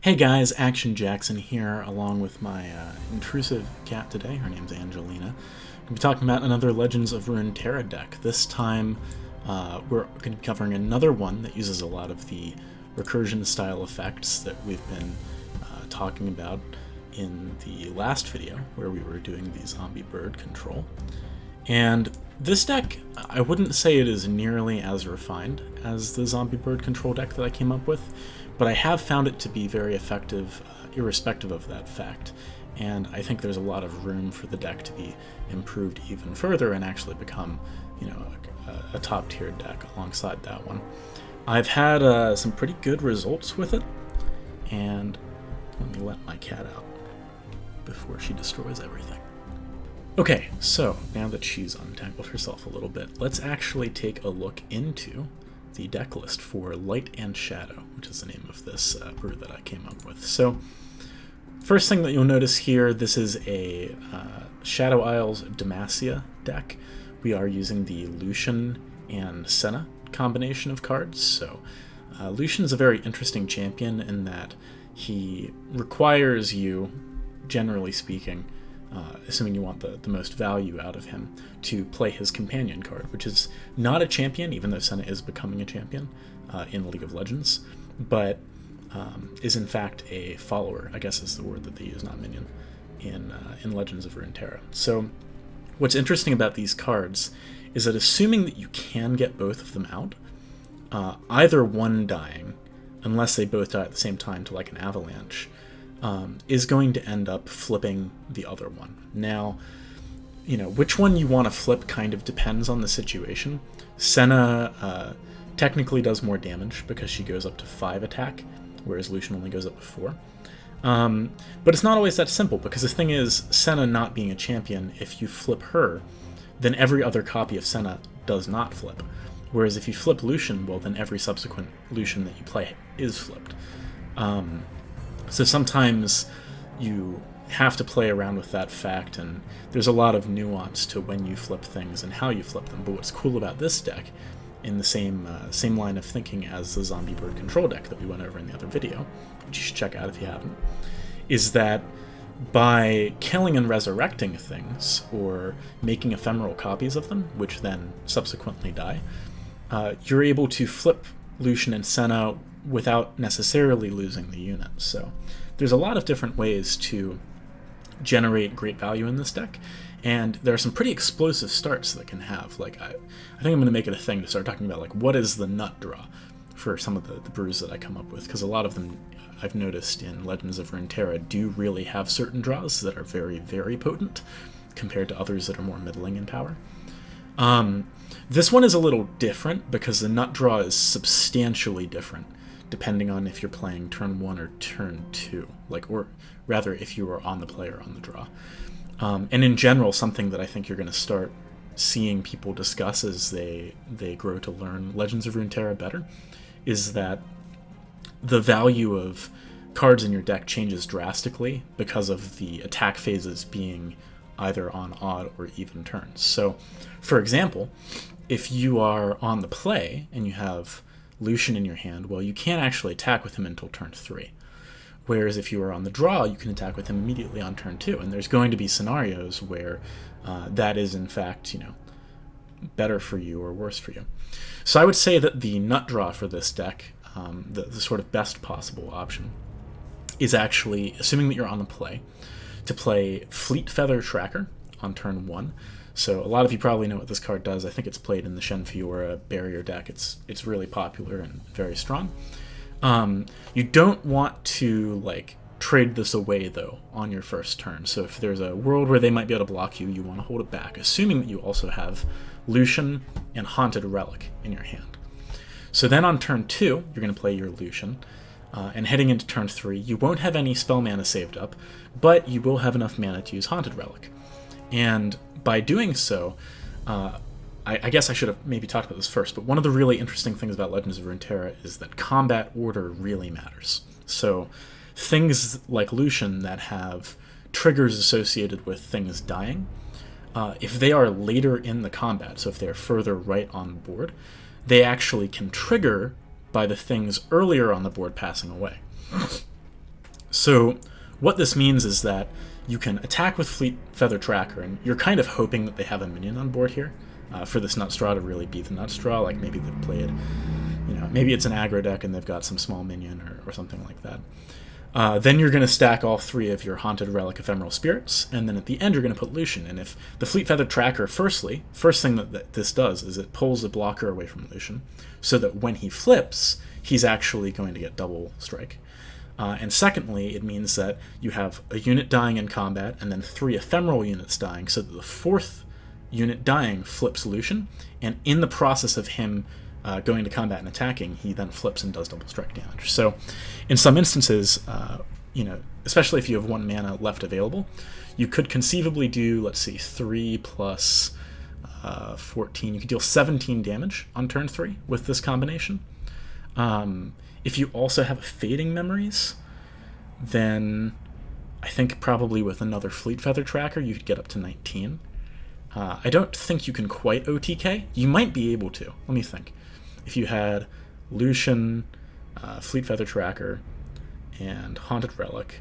Hey guys, Action Jackson here, along with my intrusive cat today. Her name's Angelina. We'll be talking about another Legends of Runeterra deck. This time, we're going to be covering another one that uses a lot of the recursion style effects that we've been talking about in the last video, where we were doing the zombie bird control. And this deck, I wouldn't say it is nearly as refined as the zombie bird control deck that I came up with, but I have found it to be very effective, irrespective of that fact. And I think there's a lot of room for the deck to be improved even further and actually become, a top-tier deck alongside that one. I've had some pretty good results with it, and let me let my cat out before she destroys everything. Okay, so now that she's untangled herself a little bit, let's actually take a look into the deck list for Light and Shadow, which is the name of this brew that I came up with. So, first thing that you'll notice here, this is a Shadow Isles Demacia deck. We are using the Lucian and Senna combination of cards. So, Lucian's a very interesting champion in that he requires you, generally speaking, assuming you want the most value out of him, to play his companion card, which is not a champion, even though Senna is becoming a champion in League of Legends, but is in fact a follower, I guess is the word that they use, not minion, in Legends of Runeterra. So what's interesting about these cards is that assuming that you can get both of them out, either one dying, unless they both die at the same time to like an avalanche, is going to end up flipping the other one. Now, which one you want to flip kind of depends on the situation. Senna technically does more damage because she goes up to 5 attack, whereas Lucian only goes up to 4. But it's not always that simple, because the thing is, Senna not being a champion, if you flip her, then every other copy of Senna does not flip. Whereas if you flip Lucian, well, then every subsequent Lucian that you play is flipped. So sometimes you have to play around with that fact, and there's a lot of nuance to when you flip things and how you flip them. But what's cool about this deck, in the same line of thinking as the zombie bird control deck that we went over in the other video, which you should check out if you haven't, is that by killing and resurrecting things, or making ephemeral copies of them, which then subsequently die, you're able to flip Lucian and Senna without necessarily losing the unit. So there's a lot of different ways to generate great value in this deck, and there are some pretty explosive starts that can have. Like, I think I'm going to make it a thing to start talking about, like, what is the nut draw for some of the brews that I come up with, because a lot of them I've noticed in Legends of Runeterra do really have certain draws that are very, very potent compared to others that are more middling in power. This one is a little different because the nut draw is substantially different depending on if you're playing turn 1 or turn 2, or rather if you are on the play or on the draw. And in general, something that I think you're going to start seeing people discuss as they grow to learn Legends of Runeterra better is that the value of cards in your deck changes drastically because of the attack phases being either on odd or even turns. So, for example, if you are on the play and you have Lucian in your hand, well, you can't actually attack with him until turn 3. Whereas if you are on the draw, you can attack with him immediately on turn 2. And there's going to be scenarios where that is, in fact, better for you or worse for you. So I would say that the nut draw for this deck, the sort of best possible option, is actually, assuming that you're on the play, to play Fleet Feather Tracker on turn 1. So a lot of you probably know what this card does. I think it's played in the Shen Fiora barrier deck. It's really popular and very strong. You don't want to trade this away though on your first turn. So if there's a world where they might be able to block you, you want to hold it back, assuming that you also have Lucian and Haunted Relic in your hand. So then on turn 2, you're going to play your Lucian. And heading into turn 3, you won't have any spell mana saved up, but you will have enough mana to use Haunted Relic. And by doing so, I guess I should have maybe talked about this first, but one of the really interesting things about Legends of Runeterra is that combat order really matters. So things like Lucian that have triggers associated with things dying, if they are later in the combat, so if they're further right on the board, they actually can trigger by the things earlier on the board passing away. So what this means is that you can attack with Fleet Feather Tracker, and you're kind of hoping that they have a minion on board here for this Nutstraw to really be the Nutstraw. Like maybe they've played, maybe it's an aggro deck and they've got some small minion or something like that. Then you're going to stack all 3 of your Haunted Relic Ephemeral Spirits, and then at the end you're going to put Lucian. And if the Fleet Feather Tracker, first thing that this does is it pulls a blocker away from Lucian, so that when he flips, he's actually going to get double strike. And secondly, it means that you have a unit dying in combat, and then 3 ephemeral units dying, so that the 4th unit dying flips Lucian, and in the process of him going to combat and attacking, he then flips and does double strike damage. So in some instances, especially if you have 1 mana left available, you could conceivably do, let's see, 3 plus 14. You could deal 17 damage on turn 3 with this combination. If you also have Fading Memories, then I think probably with another Fleet Feather Tracker you could get up to 19. I don't think you can quite OTK. You might be able to. Let me think. If you had Lucian, Fleet Feather Tracker, and Haunted Relic,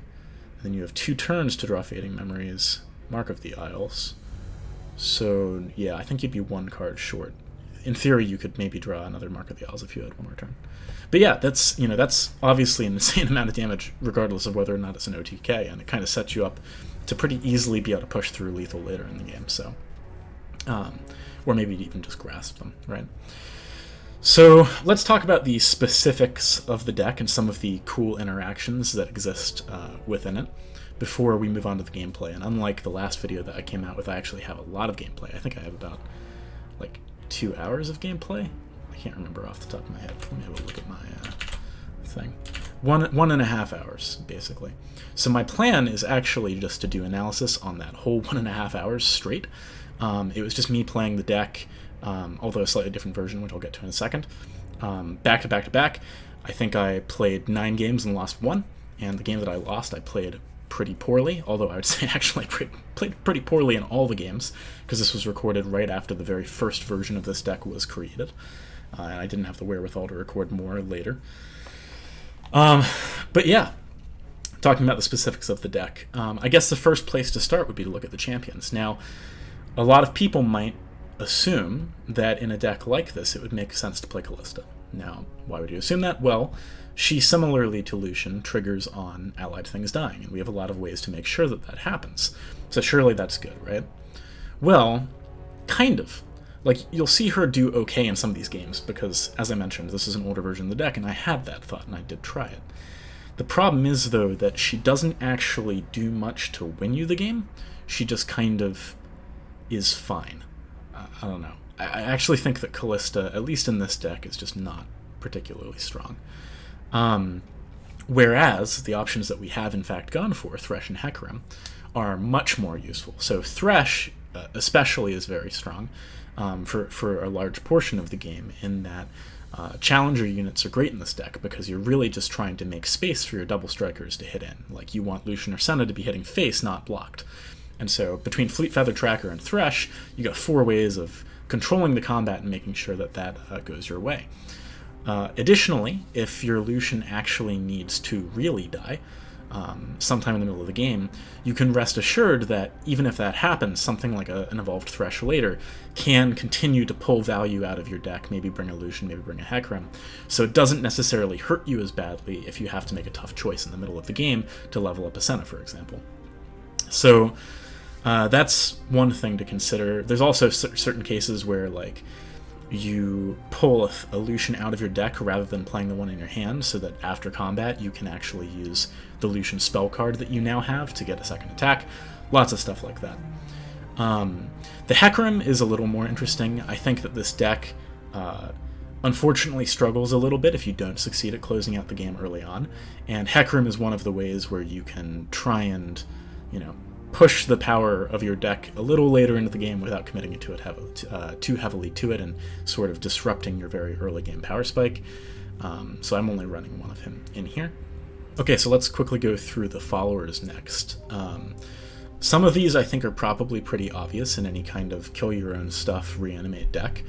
and then you have 2 turns to draw Fading Memories, Mark of the Isles. So yeah, I think you'd be 1 card short. In theory, you could maybe draw another Mark of the Isles if you had 1 more turn. But yeah, that's obviously an insane amount of damage, regardless of whether or not it's an OTK, and it kind of sets you up to pretty easily be able to push through lethal later in the game. So, or maybe even just grasp them, right? So let's talk about the specifics of the deck and some of the cool interactions that exist within it before we move on to the gameplay. And unlike the last video that I came out with, I actually have a lot of gameplay. I think I have about 2 hours of gameplay. I can't remember off the top of my head. Let me have a look at my thing. 1.5 hours, basically. So my plan is actually just to do analysis on that whole 1.5 hours straight. It was just me playing the deck, although a slightly different version, which I'll get to in a second. Back to back to back. I think I played 9 games and lost 1, and the game that I lost I played pretty poorly, although I would say actually played pretty poorly in all the games, because this was recorded right after the very first version of this deck was created, and I didn't have the wherewithal to record more later. But yeah, talking about the specifics of the deck, I guess the first place to start would be to look at the champions. Now, a lot of people might assume that in a deck like this it would make sense to play Callista. Now, why would you assume that? Well, she, similarly to Lucian, triggers on allied things dying, and we have a lot of ways to make sure that that happens. So surely that's good, right? Well, kind of. You'll see her do okay in some of these games, because, as I mentioned, this is an older version of the deck, and I had that thought, and I did try it. The problem is, though, that she doesn't actually do much to win you the game. She just kind of is fine. I don't know. I actually think that Callista, at least in this deck, is just not particularly strong. Whereas the options that we have in fact gone for, Thresh and Hecarim, are much more useful. So Thresh especially is very strong for a large portion of the game, in that challenger units are great in this deck because you're really just trying to make space for your double strikers to hit in. You want Lucian or Senna to be hitting face, not blocked. And so between Fleet Feather Tracker and Thresh, you got 4 ways of controlling the combat and making sure that that goes your way. Additionally, if your Lucian actually needs to really die sometime in the middle of the game, you can rest assured that even if that happens, something like an Evolved Thresh later can continue to pull value out of your deck, maybe bring a Lucian, maybe bring a Hecarim, so it doesn't necessarily hurt you as badly if you have to make a tough choice in the middle of the game to level up a Senna, for example. So that's one thing to consider. There's also certain cases where you pull a Lucian out of your deck rather than playing the one in your hand, so that after combat you can actually use the Lucian spell card that you now have to get a second attack. Lots of stuff like that. The Hecarim is a little more interesting. I think that this deck unfortunately struggles a little bit if you don't succeed at closing out the game early on, and Hecarim is one of the ways where you can try and, push the power of your deck a little later into the game without committing to it too heavily to it and sort of disrupting your very early game power spike. So I'm only running one of him in here. Okay, so let's quickly go through the followers next. Some of these I think are probably pretty obvious in any kind of kill your own stuff reanimate deck,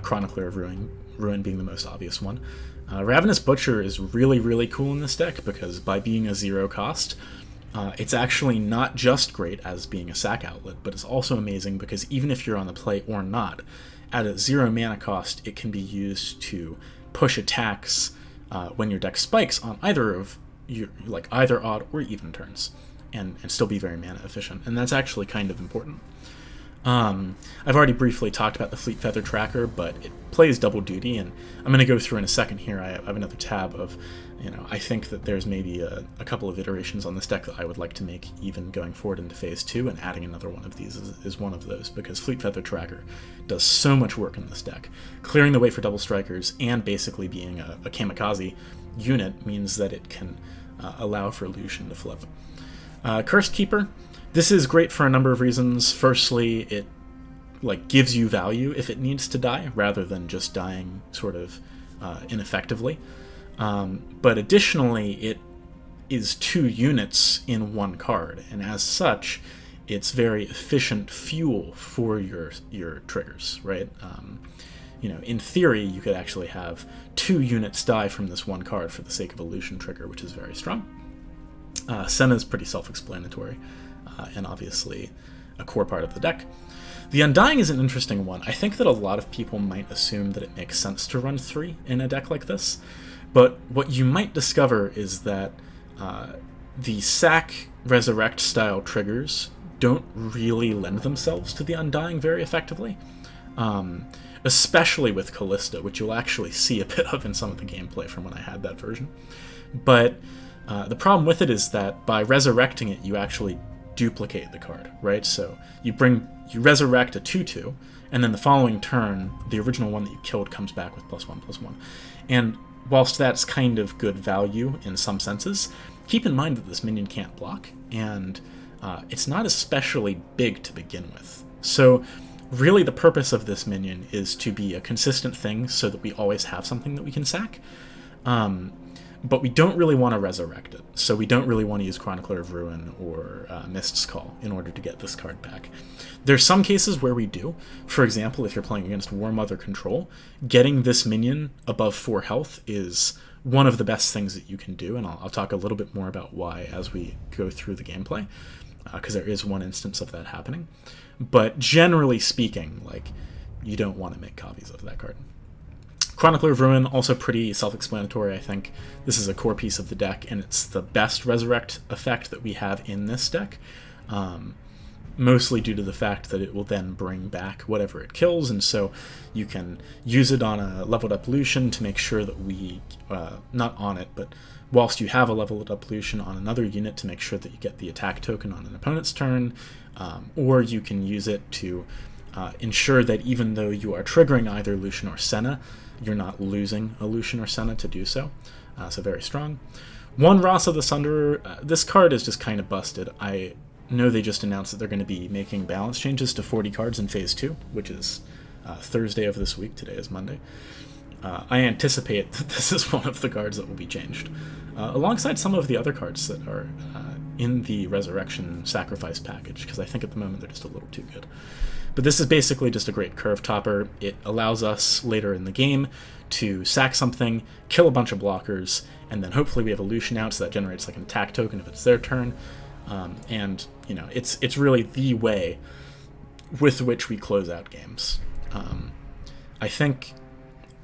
Chronicler of Ruin being the most obvious one. Ravenous Butcher is really, really cool in this deck because by being a 0 cost, it's actually not just great as being a sack outlet, but it's also amazing because even if you're on the play or not, at a 0 mana cost, it can be used to push attacks when your deck spikes on either of your, like either odd or even turns, and still be very mana efficient. And that's actually kind of important. I've already briefly talked about the Fleet Feather Tracker, but it plays double duty, and I'm going to go through in a second here. I have another tab of, I think that there's maybe a couple of iterations on this deck that I would like to make even going forward into Phase 2, and adding another one of these is one of those, because Fleet Feather Tracker does so much work in this deck. Clearing the way for double strikers and basically being a kamikaze unit means that it can allow for Lucien to flip. Cursed Keeper. This is great for a number of reasons. Firstly, it gives you value if it needs to die, rather than just dying sort of ineffectively. But additionally, it is 2 units in 1 card, and as such, it's very efficient fuel for your triggers, right? In theory, you could actually have 2 units die from this 1 card for the sake of a Lucien trigger, which is very strong. Senna is pretty self-explanatory, and obviously a core part of the deck. The Undying is an interesting one. I think that a lot of people might assume that it makes sense to run 3 in a deck like this, but what you might discover is that the sack resurrect style triggers don't really lend themselves to the Undying very effectively, especially with Callista, which you'll actually see a bit of in some of the gameplay from when I had that version. But the problem with it is that by resurrecting it, you actually duplicate the card, right? So you resurrect a 2/2, and then the following turn, the original one that you killed comes back with +1/+1. And whilst that's kind of good value in some senses, keep in mind that this minion can't block, and it's not especially big to begin with. So really the purpose of this minion is to be a consistent thing so that we always have something that we can sack. But we don't really want to resurrect it, so we don't really want to use Chronicler of Ruin or Mist's Call in order to get this card back. There's some cases where we do. For example, if you're playing against War Mother Control, getting this minion above 4 health is one of the best things that you can do, and I'll talk a little bit more about why as we go through the gameplay, because there is one instance of that happening. But generally speaking, you don't want to make copies of that card. Chronicler of Ruin, also pretty self-explanatory, I think. This is a core piece of the deck, and it's the best resurrect effect that we have in this deck, mostly due to the fact that it will then bring back whatever it kills, and so you can use it on a leveled up Lucien to make sure that we, not on it, but whilst you have a leveled up Lucien on another unit to make sure that you get the attack token on an opponent's turn, or you can use it to ensure that even though you are triggering either Lucien or Senna, you're not losing a Lucien or Senna to do so. So very strong. One Rasa the Sunderer. This card is just kind of busted. I know they just announced that they're going to be making balance changes to 40 cards in Phase 2, which is Thursday of this week. Today is Monday. I anticipate that this is one of the cards that will be changed, alongside some of the other cards that are in the Resurrection Sacrifice package, because I think at the moment they're just a little too good. But this is basically just a great curve topper. It allows us later in the game to sack something, kill a bunch of blockers, and then hopefully we have a Lucien out, so that generates an attack token if it's their turn. And it's really the way with which we close out games. I think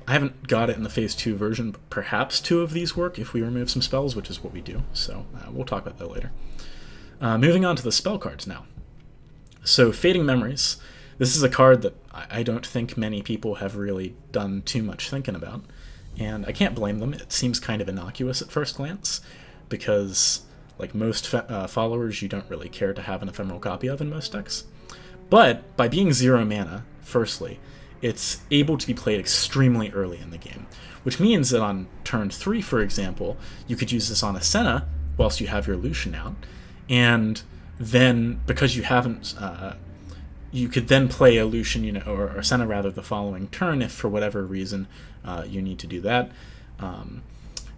I haven't got it in the Phase 2 version, but perhaps 2 of these work if we remove some spells, which is what we do. So we'll talk about that later. Moving on to the spell cards now. So Fading Memories. This is a card that I don't think many people have really done too much thinking about, and I can't blame them. It seems kind of innocuous at first glance, because like most followers, you don't really care to have an ephemeral copy of in most decks. But by being 0 mana, firstly, it's able to be played extremely early in the game, which means that on turn 3, for example, you could use this on a Senna whilst you have your Lucien out, and then because you haven't you could then play a Lucien, or Senna rather, the following turn if for whatever reason you need to do that.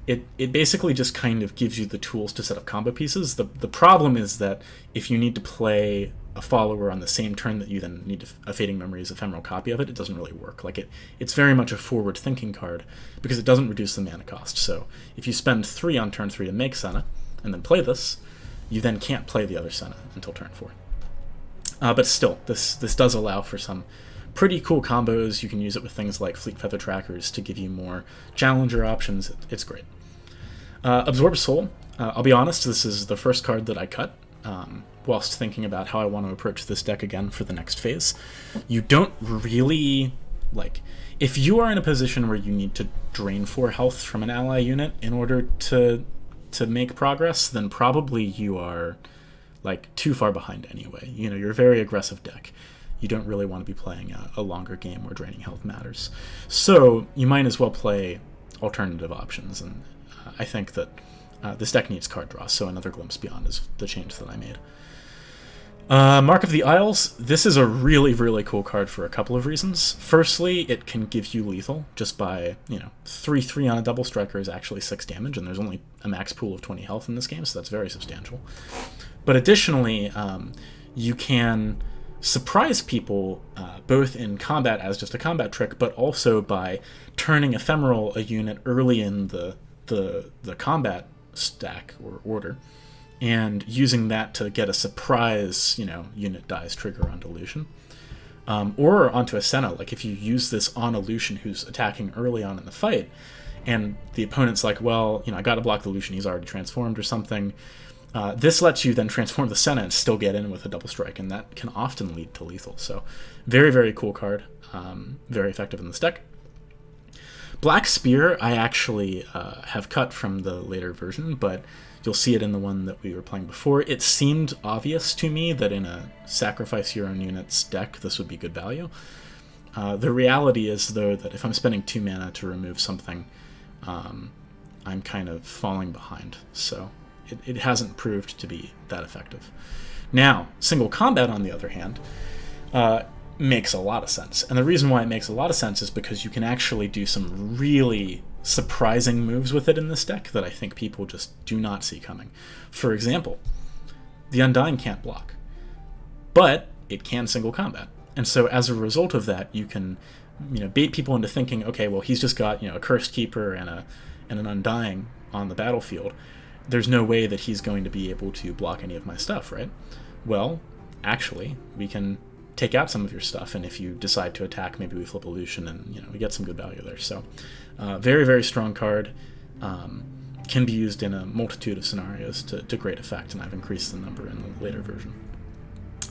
it basically just kind of gives you the tools to set up combo pieces. The problem is that if you need to play a follower on the same turn that you then need a Fading Memory's ephemeral copy of it, it doesn't really work. Like it's very much a forward-thinking card because it doesn't reduce the mana cost. So if you spend 3 on turn 3 to make Senna and then play this, you then can't play the other Senna until turn 4. But still, this does allow for some pretty cool combos. You can use it with things like Fleet Feather Trackers to give you more challenger options. It's great. Absorb Soul. I'll be honest, this is the first card that I cut whilst thinking about how I want to approach this deck again for the next phase. You don't really, like, if you are in a position where you need to drain 4 health from an ally unit in order to make progress, then probably you are, like, too far behind anyway. You know, you're a very aggressive deck. You don't really want to be playing a longer game where draining health matters. So you might as well play alternative options, and I think that this deck needs card draw, so another Glimpse Beyond is the change that I made. Mark of the Isles. This is a really, really cool card for a couple of reasons. Firstly, it can give you lethal just by, 3/3 on a double striker is actually 6 damage, and there's only a max pool of 20 health in this game, so that's very substantial. But additionally, you can surprise people both in combat as just a combat trick, but also by turning Ephemeral a unit early in the combat stack or order, and using that to get a surprise, unit dies trigger onto Lucian. Or onto a Senna. Like, if you use this on a Lucian who's attacking early on in the fight, and the opponent's like, well, I gotta block the Lucian, he's already transformed or something, this lets you then transform the Senna and still get in with a double strike, and that can often lead to lethal. So, very, very cool card. Very effective in this deck. Black Spear, I actually have cut from the later version, but you'll see it in the one that we were playing before. It seemed obvious to me that in a sacrifice your own units deck, this would be good value. The reality is, though, that if I'm spending 2 mana to remove something, I'm kind of falling behind. So it hasn't proved to be that effective. Now, single combat, on the other hand, makes a lot of sense. And the reason why it makes a lot of sense is because you can actually do some really surprising moves with it in this deck that I think people just do not see coming. For example, the Undying can't block, but it can single combat. And so as a result of that, you can bait people into thinking, okay, well, he's just got a Cursed Keeper and an Undying on the battlefield. There's no way that he's going to be able to block any of my stuff, right? Well, actually, we can take out some of your stuff, and if you decide to attack, maybe we flip a Lucian, and we get some good value there. So very, very strong card. Can be used in a multitude of scenarios to great effect, and I've increased the number in the later version.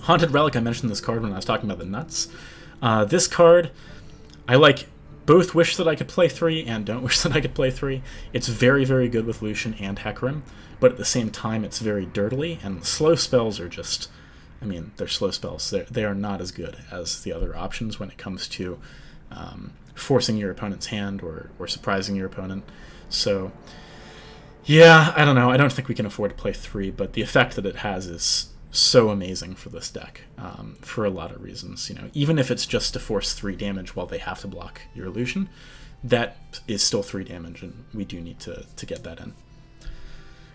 Haunted Relic, I mentioned this card when I was talking about the nuts. This card, I both wish that I could play 3 and don't wish that I could play 3. It's very, very good with Lucian and Hecarim, but at the same time it's very dirtily, and slow spells are just, they're slow spells. They are not as good as the other options when it comes to forcing your opponent's hand or surprising your opponent. So, yeah, I don't know. I don't think we can afford to play 3, but the effect that it has is so amazing for this deck for a lot of reasons. Even if it's just to force 3 damage while they have to block your Lucian, that is still 3 damage, and we do need to get that in.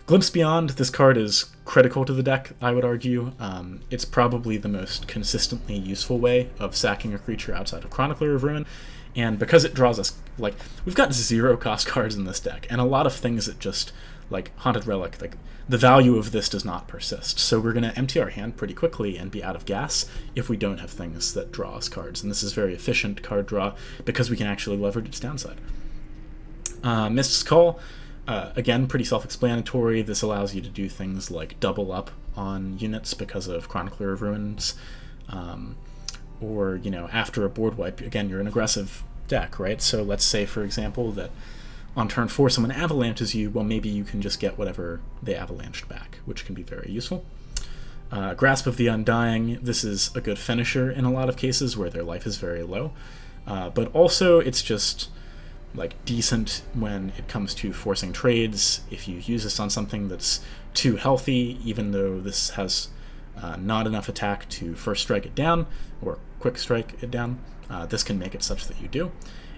Glimpse Beyond, this card is critical to the deck, I would argue. It's probably the most consistently useful way of sacking a creature outside of Chronicler of Ruin, and because it draws us, we've got 0 cost cards in this deck, and a lot of things that just, Haunted Relic, the value of this does not persist. So we're going to empty our hand pretty quickly and be out of gas if we don't have things that draw us cards, and this is very efficient card draw because we can actually leverage its downside. Mist's Call, again, pretty self-explanatory. This allows you to do things like double up on units because of Chronicler of Ruins, or, after a board wipe, again, you're an aggressive deck, right? So let's say, for example, that on turn 4 someone avalanches you, well, maybe you can just get whatever they avalanched back, which can be very useful. Grasp of the Undying, this is a good finisher in a lot of cases where their life is very low, but also it's just decent when it comes to forcing trades. If you use this on something that's too healthy, even though this has not enough attack to first strike it down or quick strike it down, this can make it such that you do.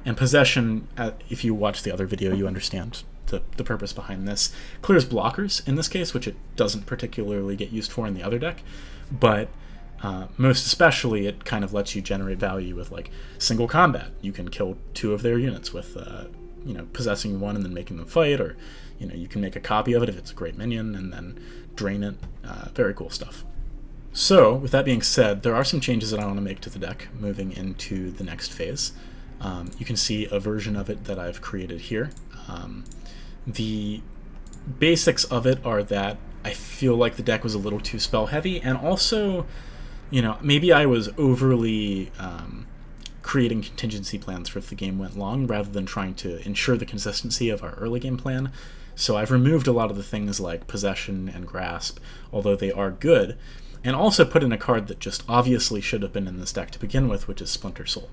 And Possession, if you watch the other video, you understand the purpose behind this. Clears blockers in this case, which it doesn't particularly get used for in the other deck, but most especially it kind of lets you generate value with like single combat. You can kill 2 of their units with possessing one and then making them fight, or you can make a copy of it if it's a great minion and then drain it. Very cool stuff. So with that being said, there are some changes that I want to make to the deck moving into the next phase. You can see a version of it that I've created here. The basics of it are that I feel like the deck was a little too spell heavy, and also, maybe I was overly creating contingency plans for if the game went long rather than trying to ensure the consistency of our early game plan. So I've removed a lot of the things like Possession and Grasp, although they are good, and also put in a card that just obviously should have been in this deck to begin with, which is Splinter Soul.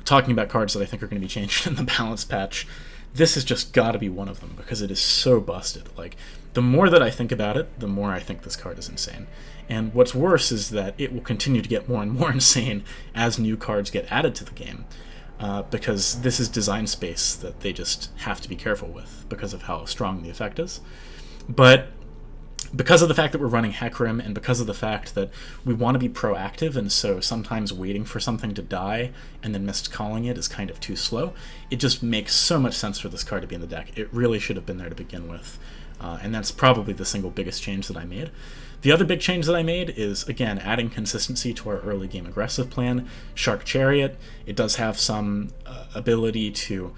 Talking about cards that I think are going to be changed in the balance patch, this has just got to be one of them because it is so busted. Like, the more that I think about it, the more I think this card is insane. And what's worse is that it will continue to get more and more insane as new cards get added to the game, because this is design space that they just have to be careful with because of how strong the effect is. But because of the fact that we're running Hecarim, and because of the fact that we want to be proactive, and so sometimes waiting for something to die and then miscalling it is kind of too slow, it just makes so much sense for this card to be in the deck. It really should have been there to begin with, and that's probably the single biggest change that I made. The other big change that I made is, again, adding consistency to our early game aggressive plan. Shark Chariot, it does have some ability to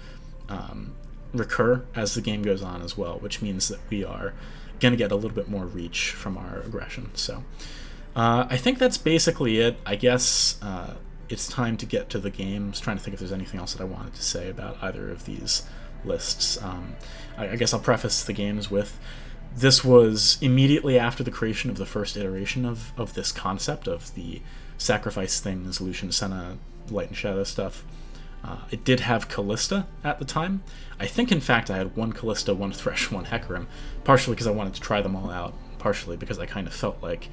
recur as the game goes on as well, which means that we are going to get a little bit more reach from our aggression. So I think that's basically it. I guess it's time to get to the game. I was trying to think if there's anything else that I wanted to say about either of these lists. I guess I'll preface the games with, this was immediately after the creation of the first iteration of this concept of the sacrifice things, Lucian, Senna, Light and Shadow stuff. It did have Callista at the time. I think, in fact, I had 1 Callista, 1 Thresh, 1 Hecarim, partially because I wanted to try them all out, partially because I kind of felt like,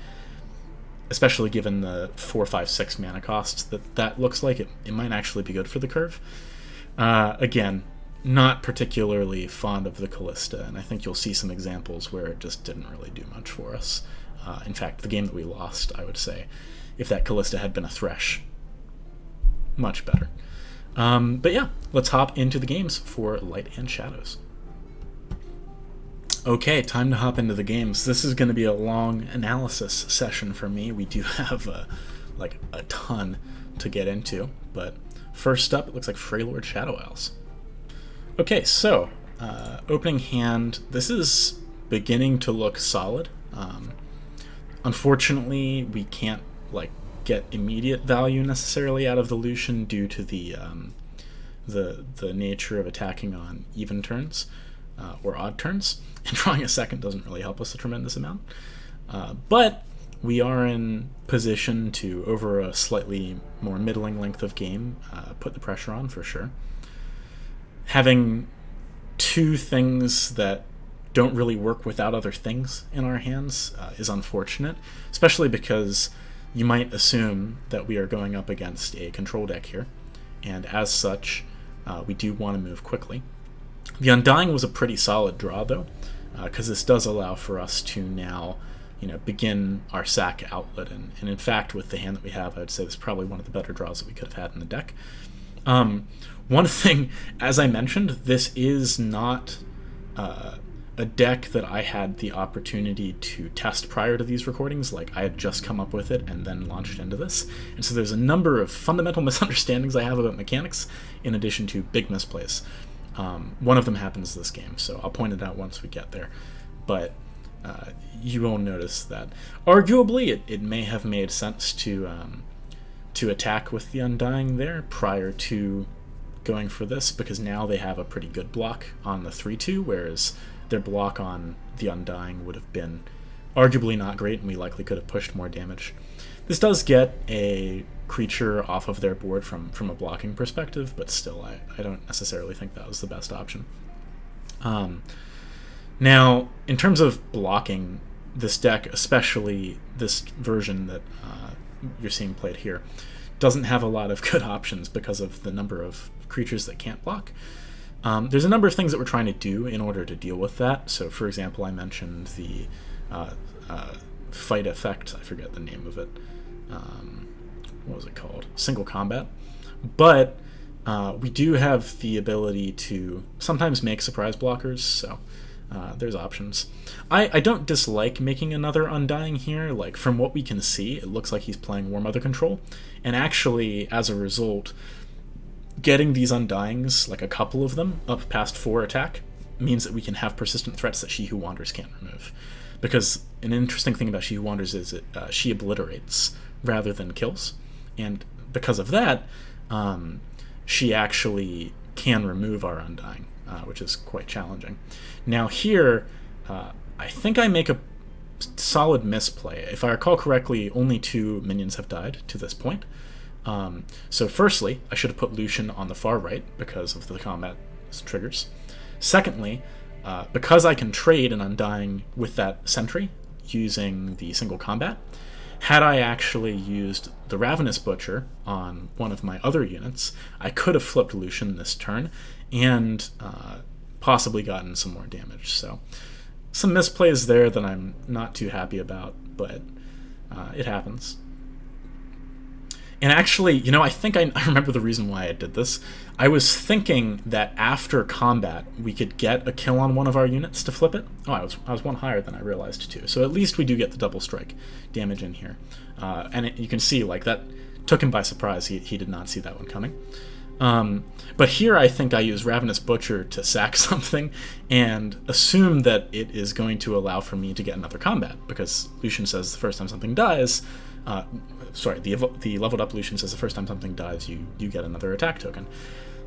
especially given the 4, 5, 6 mana cost that looks like, it might actually be good for the curve. Again, not particularly fond of the Callista, and I think you'll see some examples where it just didn't really do much for us. In fact, the game that we lost, I would say, if that Callista had been a Thresh, much better. But yeah, let's hop into the games for Light and Shadows. Okay, time to hop into the games. This is going to be a long analysis session for me. We do have a ton to get into, but first up, it looks like Freylord Shadow Isles. Okay, so opening hand, this is beginning to look solid. Unfortunately, we can't get immediate value necessarily out of the Lucian due to the nature of attacking on even turns or odd turns, and drawing a second doesn't really help us a tremendous amount. But we are in position to, over a slightly more middling length of game, put the pressure on for sure. Having 2 things that don't really work without other things in our hands is unfortunate, especially because you might assume that we are going up against a control deck here, and as such, we do want to move quickly. The Undying was a pretty solid draw, though, because this does allow for us to now, begin our sack outlet, and in fact, with the hand that we have, I would say this is probably one of the better draws that we could have had in the deck. One thing, as I mentioned, this is not a deck that I had the opportunity to test prior to these recordings. I had just come up with it and then launched into this. And so there's a number of fundamental misunderstandings I have about mechanics, in addition to big misplays. One of them happens this game, so I'll point it out once we get there. But you will notice that, arguably, it may have made sense to attack with the Undying there prior to going for this, because now they have a pretty good block on the 3-2, whereas their block on the Undying would have been arguably not great, and we likely could have pushed more damage. This does get a creature off of their board from a blocking perspective, but still, I don't necessarily think that was the best option. Now, in terms of blocking, this deck, especially this version that you're seeing played here, doesn't have a lot of good options because of the number of creatures that can't block. There's a number of things that we're trying to do in order to deal with that. So, for example, I mentioned the fight effect. I forget the name of it. What was it called? Single combat. But we do have the ability to sometimes make surprise blockers, so there's options. I don't dislike making another Undying here. Like, from what we can see, it looks like he's playing War Mother control. And actually, as a result, getting these Undyings, like a couple of them, up past 4 attack means that we can have persistent threats that She Who Wanders can't remove. Because an interesting thing about She Who Wanders is she obliterates rather than kills. And because of that, she actually can remove our Undying, which is quite challenging. Now here, I think I make a solid misplay. If I recall correctly, only 2 minions have died to this point. So firstly, I should have put Lucian on the far right because of the combat triggers. Secondly, because I can trade an Undying with that sentry using the single combat, had I actually used the Ravenous Butcher on one of my other units, I could have flipped Lucian this turn and possibly gotten some more damage. So some misplays there that I'm not too happy about, but it happens. And actually, you know, I think I remember the reason why I did this. I was thinking that after combat, we could get a kill on one of our units to flip it. Oh, I was one higher than I realized, too. So at least we do get the double strike damage in here. And you can see, like, that took him by surprise. He did not see that one coming. But here I think I use Ravenous Butcher to sack something and assume that it is going to allow for me to get another combat, because Lucien says the first time something dies... the leveled up Lucian says the first time something dies, you get another attack token.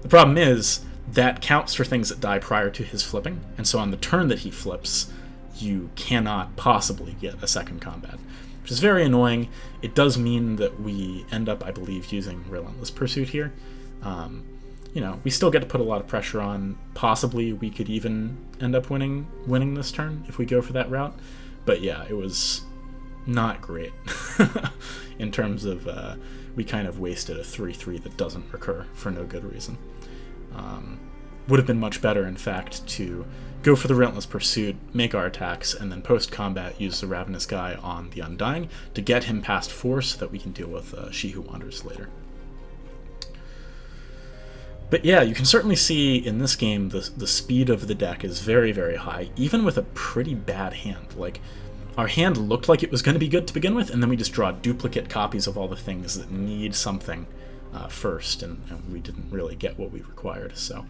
The problem is that counts for things that die prior to his flipping, and so on the turn that he flips, you cannot possibly get a second combat, which is very annoying. It does mean that we end up, I believe, using Relentless Pursuit here. You know, we still get to put a lot of pressure on. Possibly we could even end up winning this turn if we go for that route. But yeah, it was not great in terms of we kind of wasted a 3-3 that doesn't recur for no good reason. Would have been much better, in fact, to go for the Relentless Pursuit, make our attacks, and then post-combat use the Ravenous guy on the Undying to get him past 4 so that we can deal with She Who Wanders later. But yeah, you can certainly see in this game the speed of the deck is very, very high, even with a pretty bad hand. Like, our hand looked like it was going to be good to begin with, and then we just draw duplicate copies of all the things that need something first, and we didn't really get what we required, so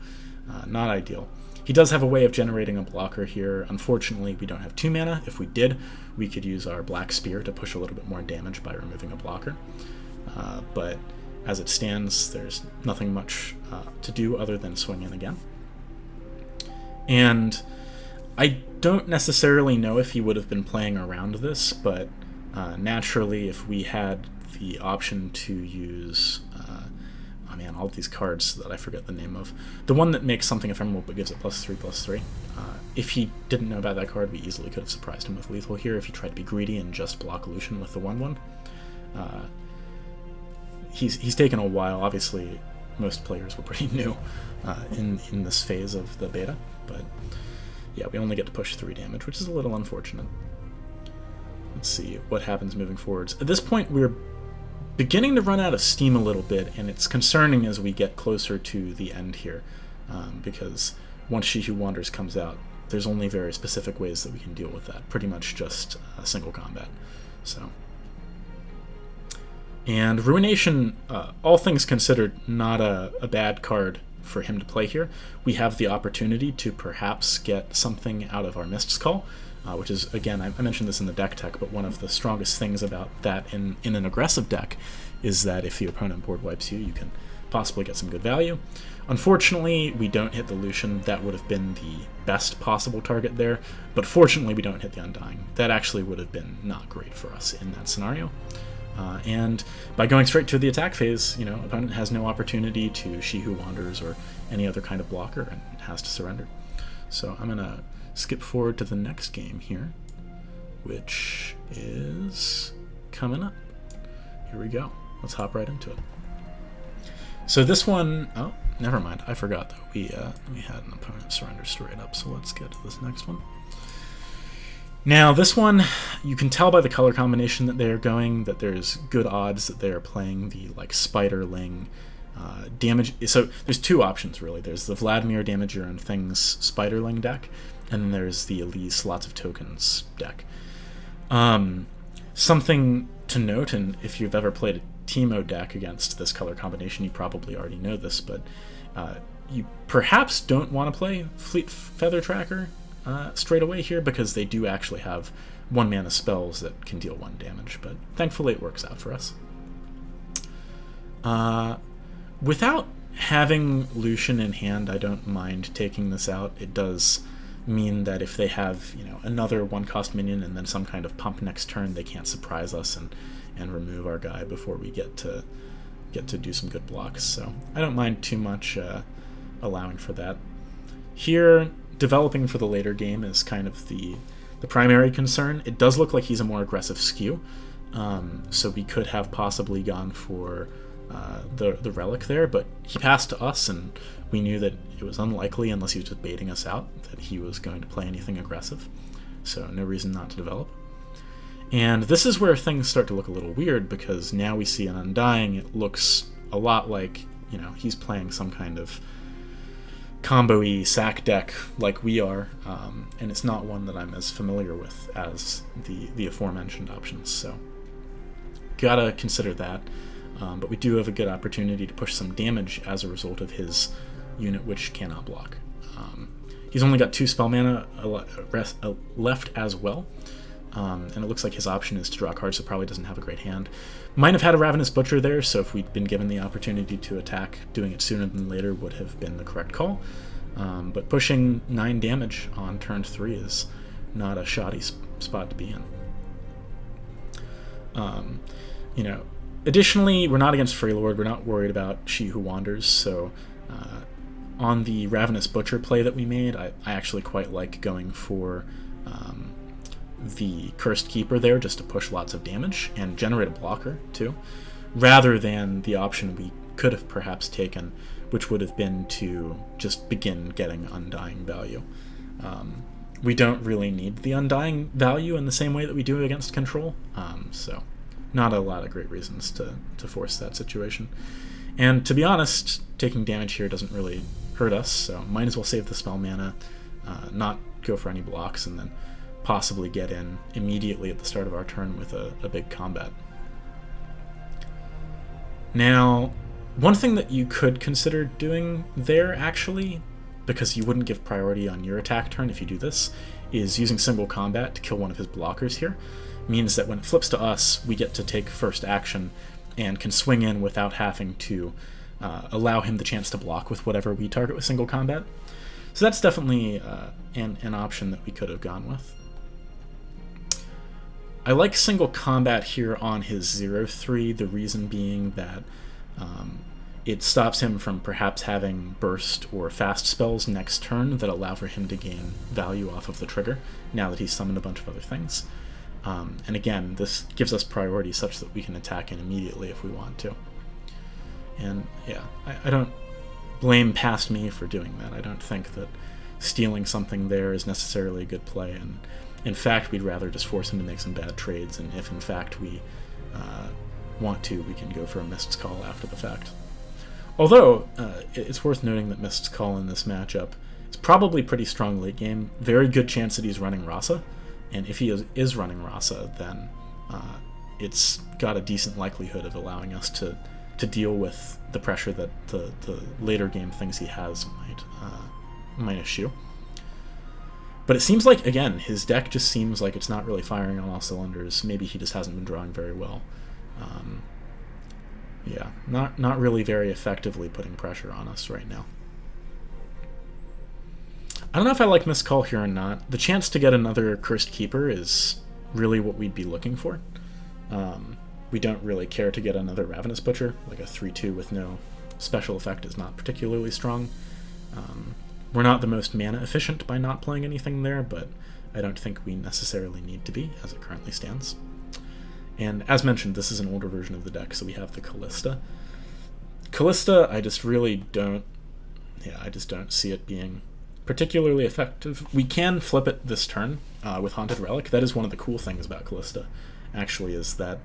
not ideal. He does have a way of generating a blocker here. Unfortunately, we don't have 2 mana. If we did, we could use our Black Spear to push a little bit more damage by removing a blocker. But as it stands, there's nothing much to do other than swing in again. And I don't necessarily know if he would have been playing around this, but naturally, if we had the option to use... oh man, all these cards that I forget the name of. The one that makes something ephemeral but gives it +3/+3. If he didn't know about that card, we easily could have surprised him with lethal here if he tried to be greedy and just block Lucian with the 1/1. He's taken a while. Obviously, most players were pretty new in this phase of the beta, but yeah, we only get to push 3 damage, which is a little unfortunate. Let's see what happens moving forwards. At this point, we're beginning to run out of steam a little bit, and it's concerning as we get closer to the end here, because once She Who Wanders comes out, there's only very specific ways that we can deal with that, pretty much just single combat. So, and Ruination, all things considered, not a bad card for him to play here. We have the opportunity to perhaps get something out of our Mist's Call, which is, again, I mentioned this in the deck tech, but one of the strongest things about that in an aggressive deck is that if the opponent board wipes you, you can possibly get some good value. Unfortunately, we don't hit the Lucian. That would have been the best possible target there, but fortunately we don't hit the Undying. That actually would have been not great for us in that scenario. And by going straight to the attack phase, opponent has no opportunity to She Who Wanders or any other kind of blocker and has to surrender. So I'm going to skip forward to the next game here, which is coming up. Here we go. Let's hop right into it. So this one, oh, never mind. I forgot that we had an opponent surrender straight up, so let's get to this next one. Now, this one, you can tell by the color combination that they're going that there's good odds that they're playing the, like, Spiderling damage. So there's two options, really. There's the Vladimir Damage Your Own Things Spiderling deck, and then there's the Elise Lots of Tokens deck. Something to note, and if you've ever played a Teemo deck against this color combination, you probably already know this, but you perhaps don't want to play Fleet Feather Tracker straight away here, because they do actually have 1-mana spells that can deal 1 damage, but thankfully it works out for us. Without having Lucian in hand, I don't mind taking this out. It does mean that if they have, you know, another 1-cost minion and then some kind of pump next turn, they can't surprise us and remove our guy before we get to do some good blocks. So I don't mind too much allowing for that. Here, developing for the later game is kind of the primary concern. It does look like he's a more aggressive skew, so we could have possibly gone for the relic there, but he passed to us, and we knew that it was unlikely, unless he was just baiting us out, that he was going to play anything aggressive, so no reason not to develop. And this is where things start to look a little weird, because now we see an Undying. It looks a lot like, you know, he's playing some kind of combo-y sack deck like we are, and it's not one that I'm as familiar with as the aforementioned options, so gotta consider that. But we do have a good opportunity to push some damage as a result of his unit, which cannot block. He's only got 2 spell mana left as well, and it looks like his option is to draw cards, so probably doesn't have a great hand. Might have had a Ravenous Butcher there, so if we'd been given the opportunity to attack, doing it sooner than later would have been the correct call. But pushing 9 damage on turn 3 is not a shoddy spot to be in. You know, additionally, we're not against Freylord. We're not worried about She Who Wanders, so on the Ravenous Butcher play that we made, I actually quite like going for the Cursed Keeper there, just to push lots of damage and generate a blocker too, rather than the option we could have perhaps taken, which would have been to just begin getting Undying value. We don't really need the Undying value in the same way that we do against Control, so not a lot of great reasons to force that situation. And to be honest, taking damage here doesn't really hurt us, so might as well save the spell mana, not go for any blocks, and then possibly get in immediately at the start of our turn with a big combat. Now, one thing that you could consider doing there, actually, because you wouldn't give priority on your attack turn if you do this, is using single combat to kill one of his blockers here. Means that when it flips to us, we get to take first action and can swing in without having to allow him the chance to block with whatever we target with single combat. So that's definitely an option that we could have gone with. I like single combat here on his 0/3, the reason being that it stops him from perhaps having burst or fast spells next turn that allow for him to gain value off of the trigger, now that he's summoned a bunch of other things. And again, this gives us priority such that we can attack in immediately if we want to. And yeah, I don't blame past me for doing that. I don't think that stealing something there is necessarily a good play, and in fact, we'd rather just force him to make some bad trades, and if in fact we want to, we can go for a Mist's Call after the fact. Although, it's worth noting that Mist's Call in this matchup is probably pretty strong late game. Very good chance that he's running Rasa, and if he is running Rasa, then it's got a decent likelihood of allowing us to deal with the pressure that the later game things he has might eschew. But it seems like, again, his deck just seems like it's not really firing on all cylinders. Maybe he just hasn't been drawing very well. Yeah, not really very effectively putting pressure on us right now. I don't know if I like Mist's Call here or not. The chance to get another Cursed Keeper is really what we'd be looking for. We don't really care to get another Ravenous Butcher. Like a 3/2 with no special effect is not particularly strong. We're not the most mana efficient by not playing anything there, but I don't think we necessarily need to be, as it currently stands. And as mentioned, this is an older version of the deck, so we have the Callista. Callista, I just really don't Yeah, I just don't see it being particularly effective. We can flip it this turn with Haunted Relic. That is one of the cool things about Callista, actually, is that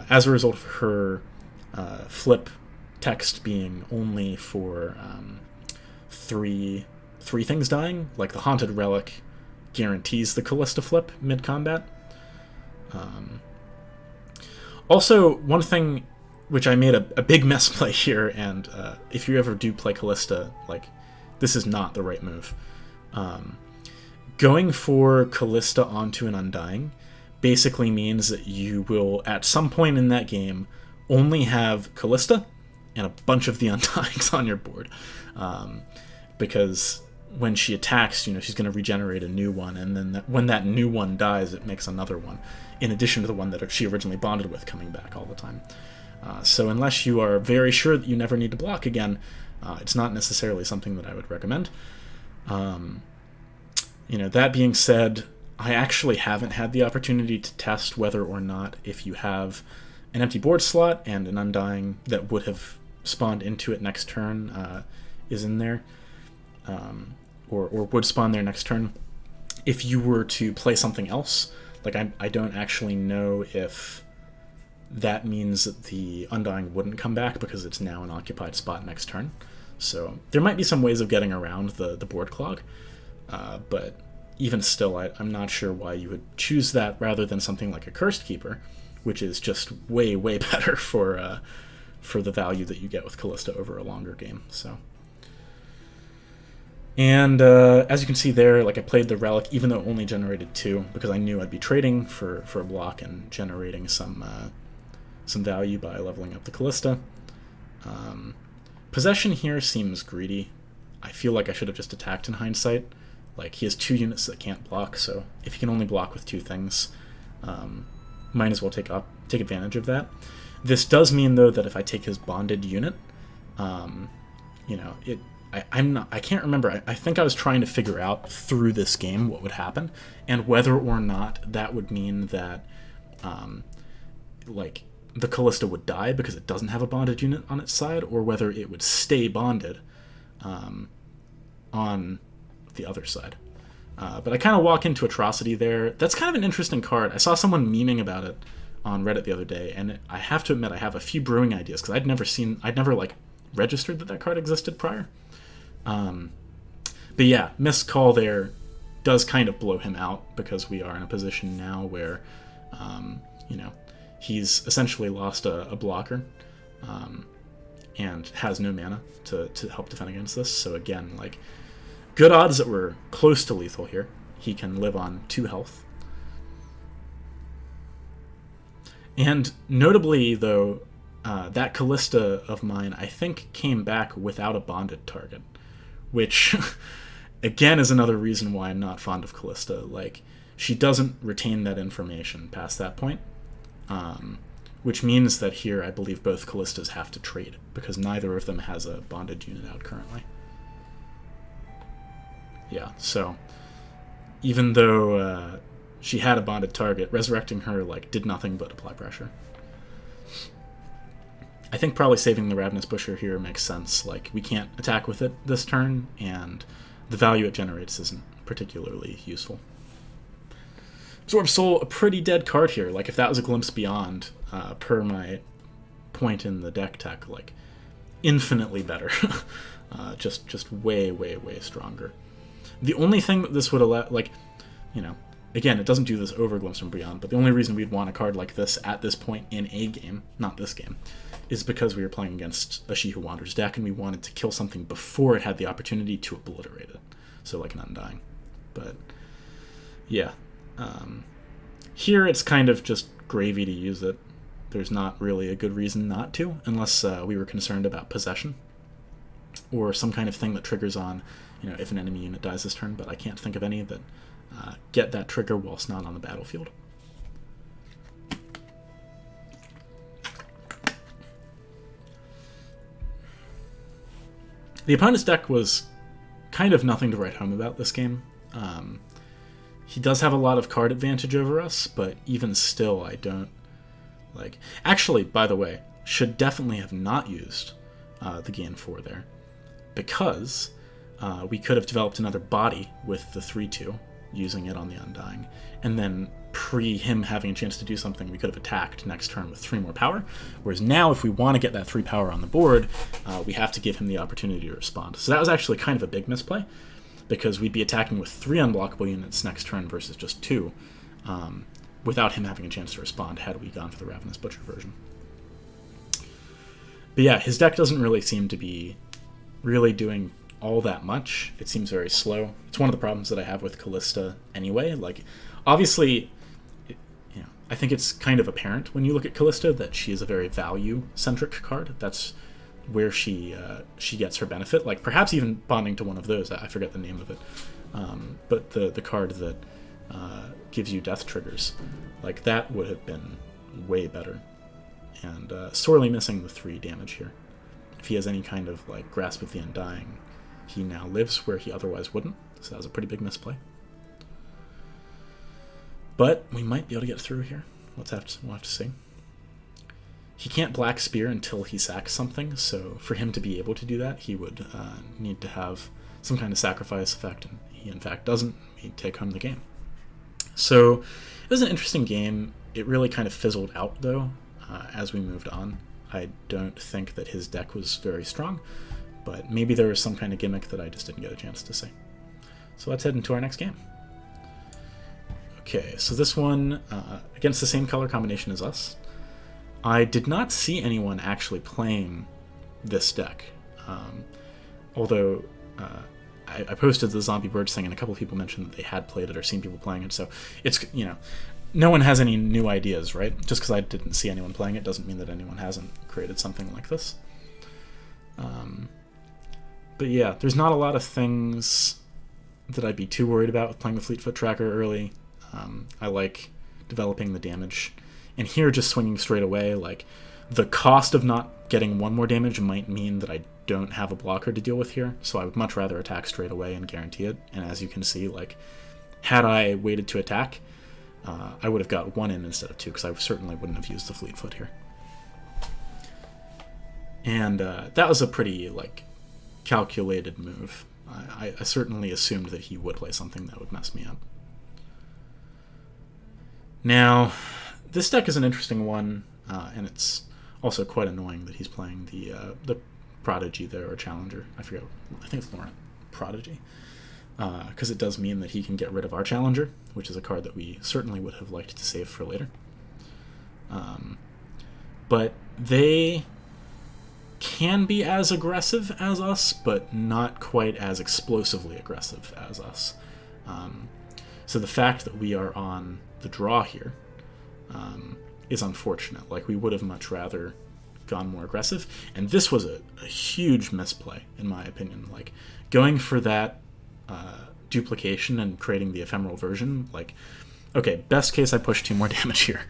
as a result of her flip text being only for three things dying, like the Haunted Relic guarantees the Callista flip mid-combat. Also, one thing which I made a big misplay here, and if you ever do play Callista, like, this is not the right move. Going for Callista onto an Undying basically means that you will, at some point in that game, only have Callista and a bunch of the Undyings on your board. Because when she attacks, she's going to regenerate a new one, and then when that new one dies, it makes another one, in addition to the one that she originally bonded with coming back all the time. So unless you are very sure that you never need to block again, it's not necessarily something that I would recommend. That being said, I actually haven't had the opportunity to test whether or not if you have an empty board slot and an Undying that would have spawned into it next turn is in there, or would spawn there next turn. If you were to play something else, like I don't actually know if that means that the Undying wouldn't come back because it's now an occupied spot next turn. So there might be some ways of getting around the board clog, but even still, I'm not sure why you would choose that rather than something like a Cursed Keeper, which is just way, way better for the value that you get with Callista over a longer game. So, and as you can see there, like, I played the Relic, even though it only generated 2, because I knew I'd be trading for a block and generating some value by leveling up the Callista. Possession here seems greedy. I feel like I should have just attacked in hindsight. Like, he has 2 units that can't block, so if he can only block with 2 things, might as well take advantage of that. This does mean, though, that if I take his bonded unit, I can't remember. I think I was trying to figure out through this game what would happen, and whether or not that would mean that, the Callista would die because it doesn't have a bonded unit on its side, or whether it would stay bonded on the other side. But I kind of walk into Atrocity there. That's kind of an interesting card. I saw someone memeing about it on Reddit the other day, and I have to admit I have a few brewing ideas, because I'd never registered that card existed prior. But yeah, missed call there does kind of blow him out, because we are in a position now where, he's essentially lost a blocker, and has no mana to help defend against this. So again, like, good odds that we're close to lethal here. He can live on 2 health. And notably, though, that Callista of mine, I think, came back without a bonded target, which, again, is another reason why I'm not fond of Callista. Like, she doesn't retain that information past that point, which means that here I believe both Callistas have to trade, because neither of them has a bonded unit out currently. Yeah, so even though she had a bonded target, resurrecting her did nothing but apply pressure. I think probably saving the Ravenous Busher here makes sense. Like, we can't attack with it this turn, and the value it generates isn't particularly useful. Absorb Soul, a pretty dead card here. Like, if that was a Glimpse Beyond, per my point in the deck tech, infinitely better. Just way, way, way stronger. The only thing that this would allow, again, it doesn't do this over Glimpse from Beyond, but the only reason we'd want a card like this at this point in a game, not this game, is because we were playing against a She Who Wanders deck, and we wanted to kill something before it had the opportunity to obliterate it. So like an Undying. But, yeah. Here it's kind of just gravy to use it. There's not really a good reason not to, unless we were concerned about possession, or some kind of thing that triggers on, if an enemy unit dies this turn, but I can't think of any that get that trigger whilst not on the battlefield. The opponent's deck was kind of nothing to write home about this game. He does have a lot of card advantage over us, but even still, I don't Actually, by the way, should definitely have not used the Gain 4 there, because we could have developed another body with the 3/2, using it on the Undying, and then him having a chance to do something, we could have attacked next turn with 3 more power, whereas now if we want to get that 3 power on the board, we have to give him the opportunity to respond. So that was actually kind of a big misplay, because we'd be attacking with 3 unblockable units next turn versus just 2, without him having a chance to respond had we gone for the Ravenous Butcher version. But yeah, his deck doesn't really seem to be really doing all that much. It seems very slow. It's one of the problems that I have with Callista anyway. Like, obviously, I think it's kind of apparent when you look at Callista that she is a very value-centric card. That's where she gets her benefit. Like, perhaps even bonding to one of those. I forget the name of it. But the card that gives you death triggers, like, that would have been way better. And sorely missing the 3 damage here. If he has any kind of, like, Grasp of the Undying, he now lives where he otherwise wouldn't. So that was a pretty big misplay. But we might be able to get through here. We'll have to see. He can't Black Spear until he sacks something, so for him to be able to do that, he would need to have some kind of sacrifice effect, and he in fact doesn't. He'd take home the game. So it was an interesting game. It really kind of fizzled out, though, as we moved on. I don't think that his deck was very strong, but maybe there was some kind of gimmick that I just didn't get a chance to see. So let's head into our next game. Okay, so this one, against the same color combination as us. I did not see anyone actually playing this deck, although I posted the Zombie Birds thing, and a couple of people mentioned that they had played it or seen people playing it, so it's, no one has any new ideas, right? Just because I didn't see anyone playing it doesn't mean that anyone hasn't created something like this. But yeah, there's not a lot of things that I'd be too worried about with playing the Fleetfoot Tracker early. I like developing the damage. And here, just swinging straight away, like, the cost of not getting 1 more damage might mean that I don't have a blocker to deal with here, so I would much rather attack straight away and guarantee it. And as you can see, like, had I waited to attack, I would have got 1 in instead of 2, because I certainly wouldn't have used the Fleetfoot here. And that was a pretty, like, calculated move. I certainly assumed that he would play something that would mess me up. Now, this deck is an interesting one, and it's also quite annoying that he's playing the Prodigy there, or Challenger. I forget. I think it's Laurent Prodigy. Because it does mean that he can get rid of our Challenger, which is a card that we certainly would have liked to save for later. But they can be as aggressive as us, but not quite as explosively aggressive as us. So the fact that we are on the draw here is unfortunate. Like, we would have much rather gone more aggressive, and this was a huge misplay, in my opinion. Like, going for that duplication and creating the ephemeral version, like, okay, best case I push 2 more damage here.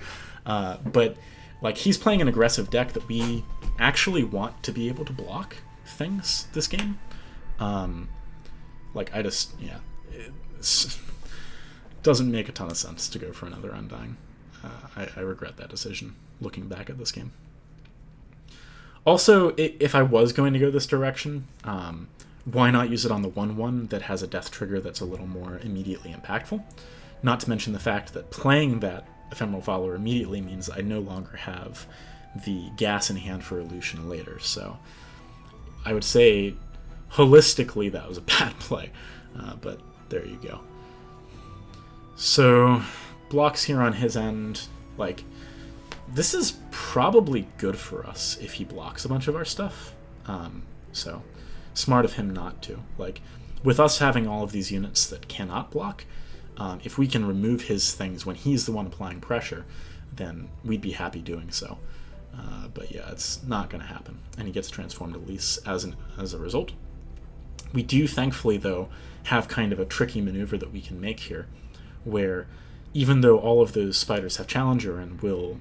But, like, he's playing an aggressive deck that we actually want to be able to block things this game. Like, it doesn't make a ton of sense to go for another Undying. I regret that decision, looking back at this game. Also, if I was going to go this direction, why not use it on the 1/1 that has a death trigger that's a little more immediately impactful? Not to mention the fact that playing that Ephemeral Follower immediately means I no longer have the gas in hand for a Lucian later. So I would say, holistically, that was a bad play. But there you go. So, blocks here on his end. Like, this is probably good for us if he blocks a bunch of our stuff. So, smart of him not to. Like, with us having all of these units that cannot block, if we can remove his things when he's the one applying pressure, then we'd be happy doing so. But yeah, it's not going to happen. And he gets transformed at least as a result. We do, thankfully, though, have kind of a tricky maneuver that we can make here, where even though all of those spiders have Challenger and will,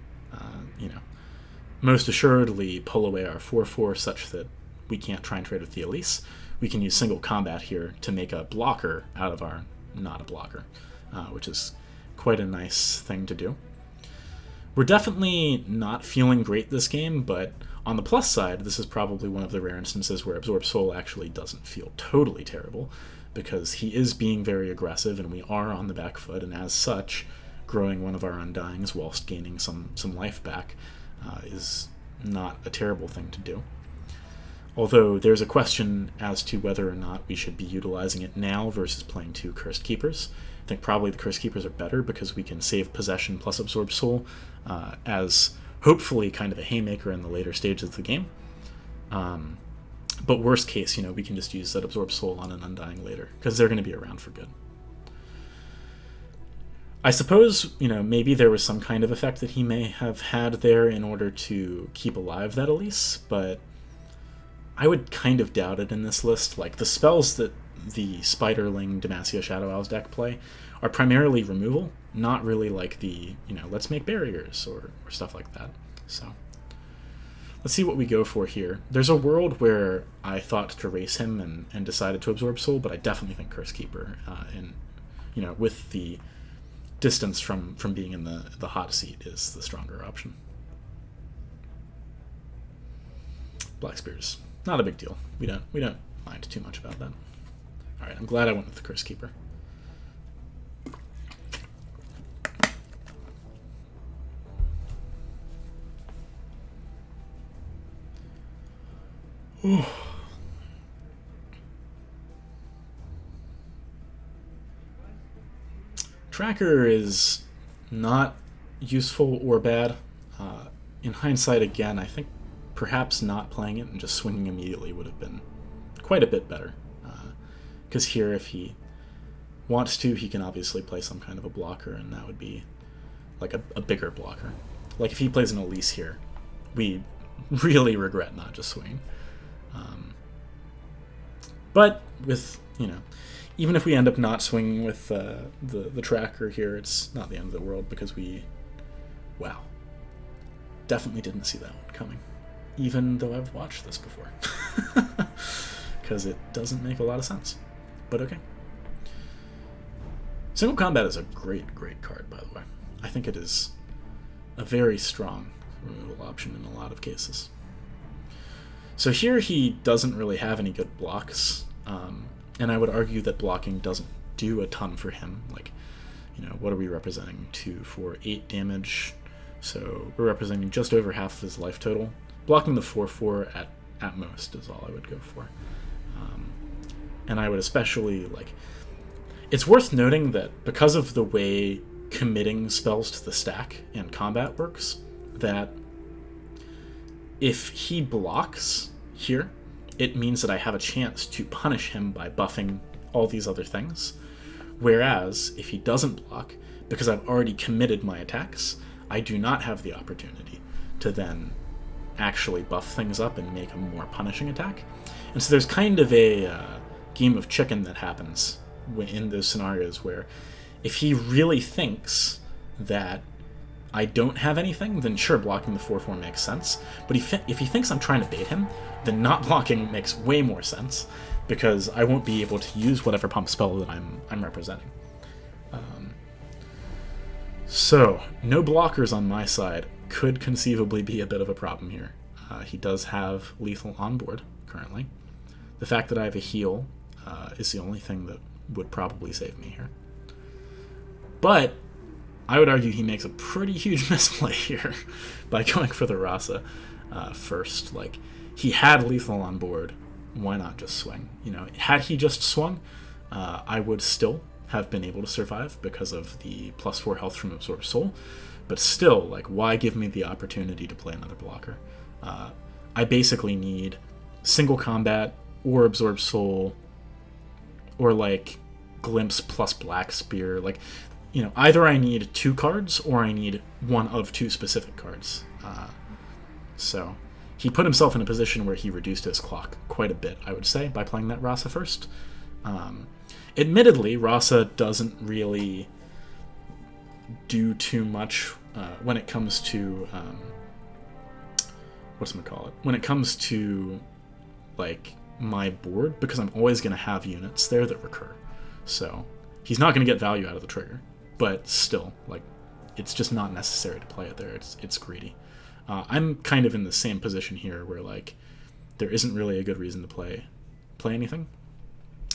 most assuredly pull away our 4/4 such that we can't try and trade with the Elise, we can use single combat here to make a blocker out of our not a blocker, which is quite a nice thing to do. We're definitely not feeling great this game, but On the plus side, this is probably one of the rare instances where Absorb Soul actually doesn't feel totally terrible, because he is being very aggressive and we are on the back foot, and as such, growing one of our Undyings whilst gaining some life back is not a terrible thing to do. Although there's a question as to whether or not we should be utilizing it now versus playing 2 Cursed Keepers. I think probably the Cursed Keepers are better because we can save Possession plus Absorb Soul as hopefully kind of a haymaker in the later stages of the game. But worst case, we can just use that Absorb Soul on an Undying later, because they're going to be around for good. I suppose, maybe there was some kind of effect that he may have had there in order to keep alive that Elise, but I would kind of doubt it in this list. Like, the spells that the Spiderling Demacia Shadow Owls deck play are primarily removal, not really like the, let's make barriers or stuff like that. So let's see what we go for here. There's a world where I thought to race him and decided to Absorb Soul, but I definitely think Curse Keeper, and with the distance from being in the hot seat, is the stronger option. Black Spears, not a big deal. We don't mind too much about that. All right, I'm glad I went with the Curse Keeper. Ooh. Tracker is not useful or bad. In hindsight, again, I think perhaps not playing it and just swinging immediately would have been quite a bit better. Because here, if he wants to, he can obviously play some kind of a blocker, and that would be like a bigger blocker. Like if he plays an Elise here, we really regret not just swinging. But with, even if we end up not swinging with the tracker here, it's not the end of the world, because wow, definitely didn't see that one coming, even though I've watched this before, because it doesn't make a lot of sense, but okay. Single Combat is a great card, by the way. I think it is a very strong removal option in a lot of cases. So here he doesn't really have any good blocks, and I would argue that blocking doesn't do a ton for him. Like, what are we representing? 2, 4, 8 damage. So we're representing just over half of his life total. Blocking the 4/4 at most is all I would go for. And I would especially, it's worth noting that because of the way committing spells to the stack in combat works, that if he blocks here, it means that I have a chance to punish him by buffing all these other things. Whereas, if he doesn't block, because I've already committed my attacks, I do not have the opportunity to then actually buff things up and make a more punishing attack. And so there's kind of a game of chicken that happens in those scenarios where if he really thinks that I don't have anything, then sure, blocking the 4/4 makes sense. But if he thinks I'm trying to bait him, then not blocking makes way more sense, because I won't be able to use whatever pump spell that I'm representing. So, no blockers on my side could conceivably be a bit of a problem here. He does have lethal on board currently. The fact that I have a heal is the only thing that would probably save me here. But I would argue he makes a pretty huge misplay here by going for the Rasa first. Like, he had lethal on board. Why not just swing? Had he just swung, I would still have been able to survive because of the +4 health from Absorb Soul. But still, why give me the opportunity to play another blocker? I basically need single combat or Absorb Soul or Glimpse plus Black Spear. Either I need 2 cards or I need one of 2 specific cards. So he put himself in a position where he reduced his clock quite a bit, I would say, by playing that Rasa first. Admittedly, Rasa doesn't really do too much when it comes to when it comes to my board, because I'm always going to have units there that recur. So he's not going to get value out of the trigger, but still, it's just not necessary to play it there. It's greedy. I'm kind of in the same position here where, like, there isn't really a good reason to play anything.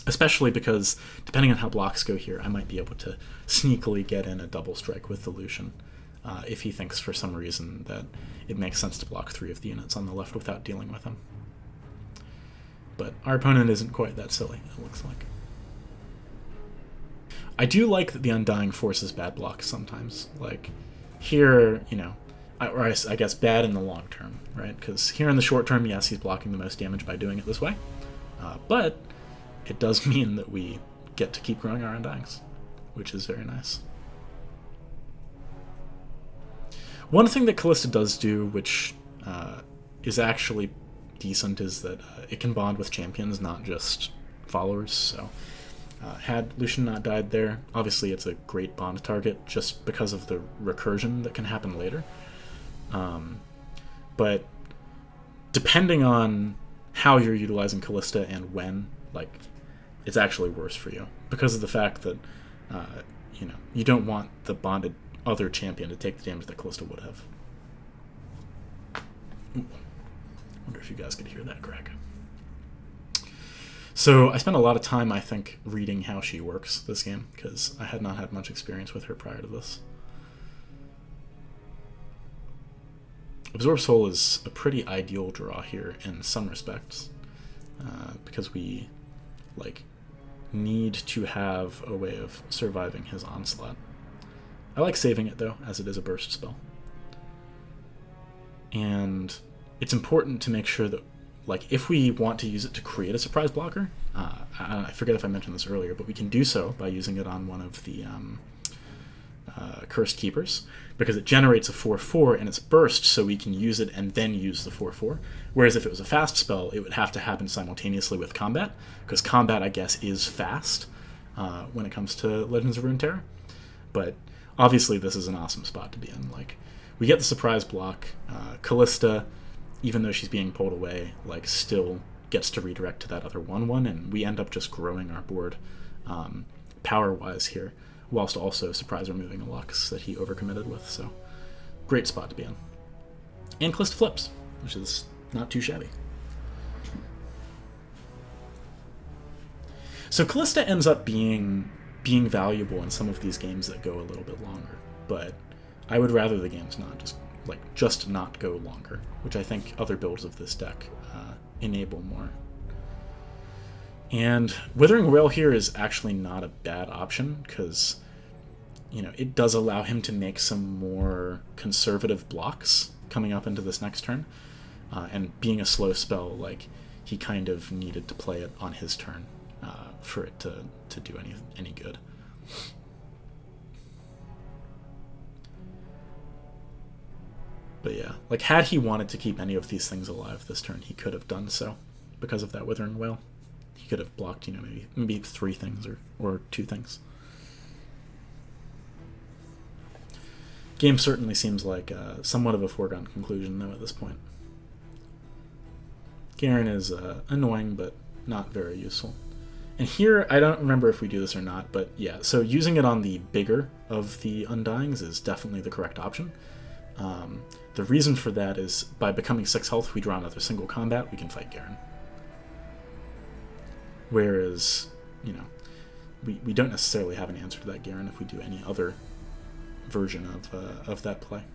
Especially because, depending on how blocks go here, I might be able to sneakily get in a double strike with the Lucian if he thinks for some reason that it makes sense to block 3 of the units on the left without dealing with him. But our opponent isn't quite that silly, it looks like. I do like that the Undying forces bad blocks sometimes. Like, here, you know, I guess bad in the long term, right? Because here in the short term, yes, he's blocking the most damage by doing it this way. But it does mean that we get to keep growing our Undyings, which is very nice. One thing that Callista does do, which is actually decent, is that it can bond with champions, not just followers. So had Lucian not died there, obviously it's a great bond target just because of the recursion that can happen later. But depending on how you're utilizing Callista and when, like, it's actually worse for you because of the fact that you know, you don't want the bonded other champion to take the damage that Callista would have. Ooh. Wonder if you guys could hear that crack. So I spent a lot of time, I think, reading how she works this game because I had not had much experience with her prior to this. Absorb Soul is a pretty ideal draw here in some respects because we, like, need to have a way of surviving his onslaught. I like saving it, though, as it is a burst spell. And it's important to make sure that, like, if we want to use it to create a surprise blocker, I forget if I mentioned this earlier, but we can do so by using it on one of the Cursed Keepers, because it generates a 4/4 and it's burst, so we can use it and then use the 4/4. Whereas if it was a fast spell, it would have to happen simultaneously with combat, because combat, I guess, is fast when it comes to Legends of Runeterra. But obviously this is an awesome spot to be in. Like, we get the surprise block. Callista, even though she's being pulled away, like, still gets to redirect to that other 1/1, and we end up just growing our board power-wise here, whilst also surprise removing a Lux that he overcommitted with. So, great spot to be in. And Callista flips, which is not too shabby. So Callista ends up being valuable in some of these games that go a little bit longer, but I would rather the games just not go longer, which I think other builds of this deck enable more. And Withering Wail here is actually not a bad option, because, you know, it does allow him to make some more conservative blocks coming up into this next turn. And being a slow spell, like, he kind of needed to play it on his turn for it to do any good. But yeah, like, had he wanted to keep any of these things alive this turn, he could have done so because of that Withering Wail. He could have blocked, you know, maybe 3 things or 2 things. Game certainly seems like somewhat of a foregone conclusion, though, at this point. Garen is annoying, but not very useful. And here, I don't remember if we do this or not, but yeah, so using it on the bigger of the Undyings is definitely the correct option. The reason for that is by becoming 6 health, we draw another single combat, we can fight Garen. Whereas, you know, we don't necessarily have an answer to that Garen if we do any other version of that play.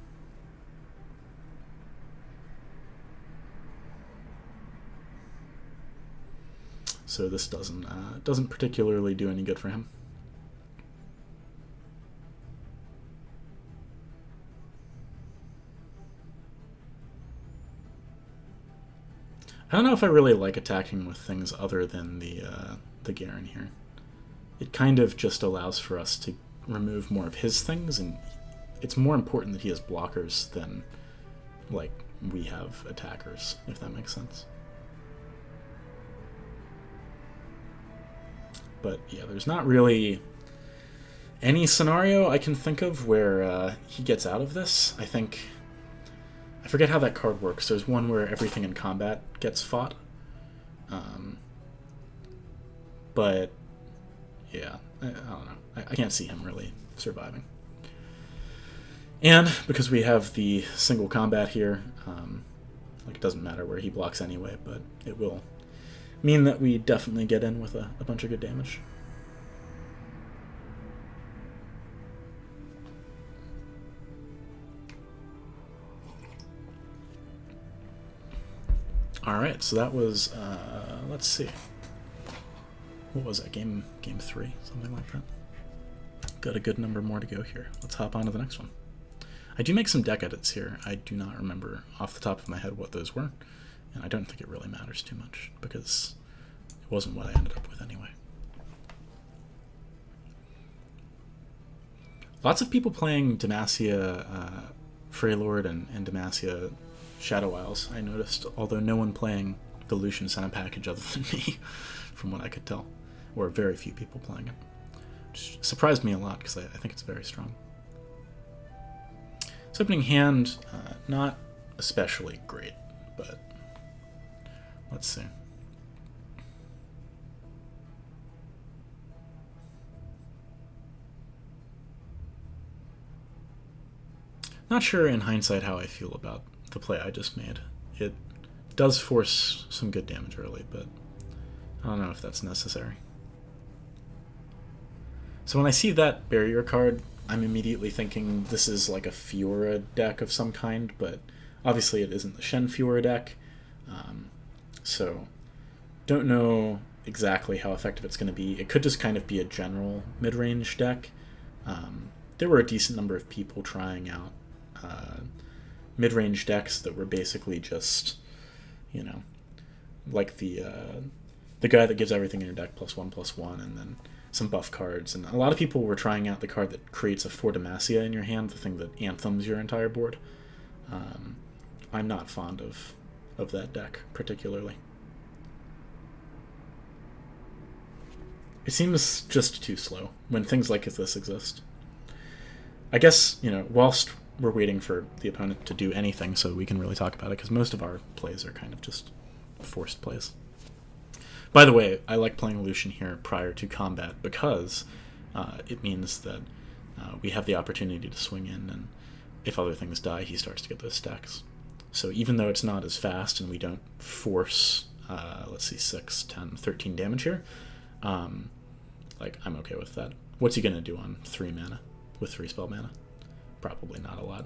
So this doesn't particularly do any good for him. I don't know if I really like attacking with things other than the Garen here. It kind of just allows for us to remove more of his things, and it's more important that he has blockers than, like, we have attackers, if that makes sense. But yeah, there's not really any scenario I can think of where he gets out of this. I forget how that card works. There's one where everything in combat gets fought. But yeah, I don't know. I can't see him really surviving. And because we have the single combat here, like it doesn't matter where he blocks anyway, but it will mean that we definitely get in with a bunch of good damage. Alright, so that was, let's see. What was that, game 3? Something like that. Got a good number more to go here. Let's hop on to the next one. I do make some deck edits here. I do not remember off the top of my head what those were, and I don't think it really matters too much, because it wasn't what I ended up with anyway. Lots of people playing Demacia Freylord and Demacia Shadow Isles, I noticed, although no one playing the Lucian and Senna package other than me, from what I could tell, or very few people playing it. Which surprised me a lot, because I think it's very strong. This opening hand, not especially great, but let's see. Not sure in hindsight how I feel about the play I just made. It does force some good damage early, but I don't know if that's necessary. So when I see that barrier card, I'm immediately thinking this is like a Fiora deck of some kind, but obviously it isn't the Shen Fiora deck. So don't know exactly how effective it's going to be. It could just kind of be a general mid-range deck. There were a decent number of people trying out mid-range decks that were basically just, you know, like the guy that gives everything in your deck +1/+1, and then some buff cards. And a lot of people were trying out the card that creates a 4 Demacia in your hand, the thing that anthems your entire board. I'm not fond of that deck particularly. It seems just too slow when things like this exist. I guess, you know, whilst we're waiting for the opponent to do anything so we can really talk about it, because most of our plays are kind of just forced plays. By the way, I like playing Lucian here prior to combat because it means that we have the opportunity to swing in, and if other things die, he starts to get those stacks. So even though it's not as fast and we don't force, let's see, 6, 10, 13 damage here, like, I'm okay with that. What's he going to do on 3 mana with 3 spell mana? Probably not a lot.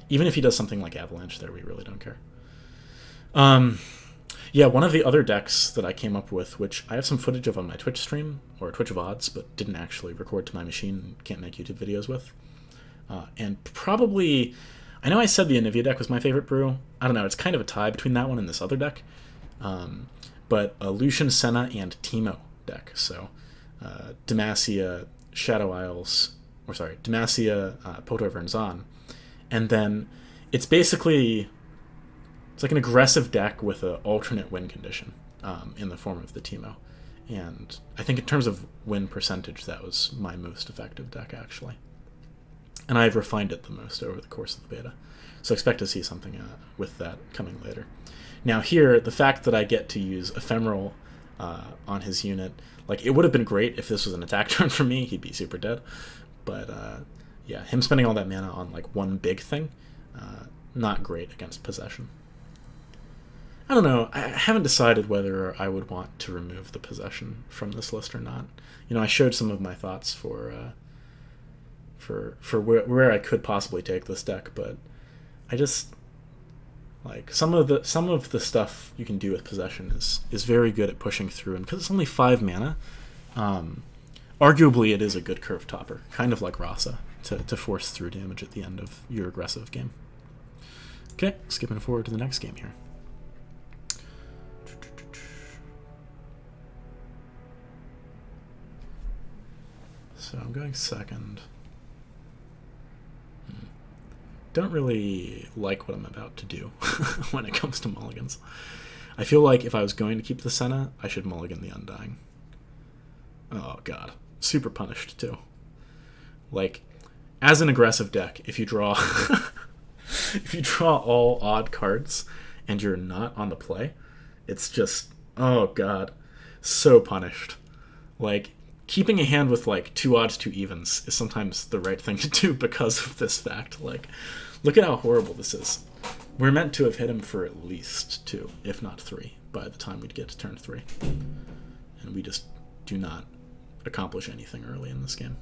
Even if he does something like Avalanche there, we really don't care. Yeah, one of the other decks that I came up with, which I have some footage of on my Twitch stream, or Twitch VODs, but didn't actually record to my machine, can't make YouTube videos with. And probably, I know I said the Anivia deck was my favorite brew. I don't know, it's kind of a tie between that one and this other deck. But a Lucian, Senna, and Teemo deck. So Demacia, Shadow Isles, or sorry, Demacia, Poto Vernzon. And then it's basically, it's like an aggressive deck with an alternate win condition in the form of the Teemo. And I think in terms of win percentage, that was my most effective deck, actually. And I've refined it the most over the course of the beta. So expect to see something with that coming later. Now here, the fact that I get to use Ephemeral on his unit, like, it would have been great if this was an attack turn for me. He'd be super dead. But yeah, him spending all that mana on like one big thing, not great against possession. I don't know. I haven't decided whether I would want to remove the possession from this list or not. You know, I showed some of my thoughts for where I could possibly take this deck, but I just, like, some of the stuff you can do with possession is very good at pushing through, and because it's only 5 mana, arguably it is a good curve topper, kind of like Rasa, to force through damage at the end of your aggressive game. Okay, skipping forward to the next game here. So I'm going second. Don't really like what I'm about to do when it comes to mulligans. I feel like if I was going to keep the Senna, I should mulligan the Undying. Oh god. Super punished too. Like, as an aggressive deck, if you draw if you draw all odd cards and you're not on the play, it's just, oh god, so punished. Like, keeping a hand with like 2 odds, 2 evens is sometimes the right thing to do because of this fact. Like, look at how horrible this is. We're meant to have hit him for at least 2, if not 3, by the time we'd get to turn 3. And we just do not accomplish anything early in this game.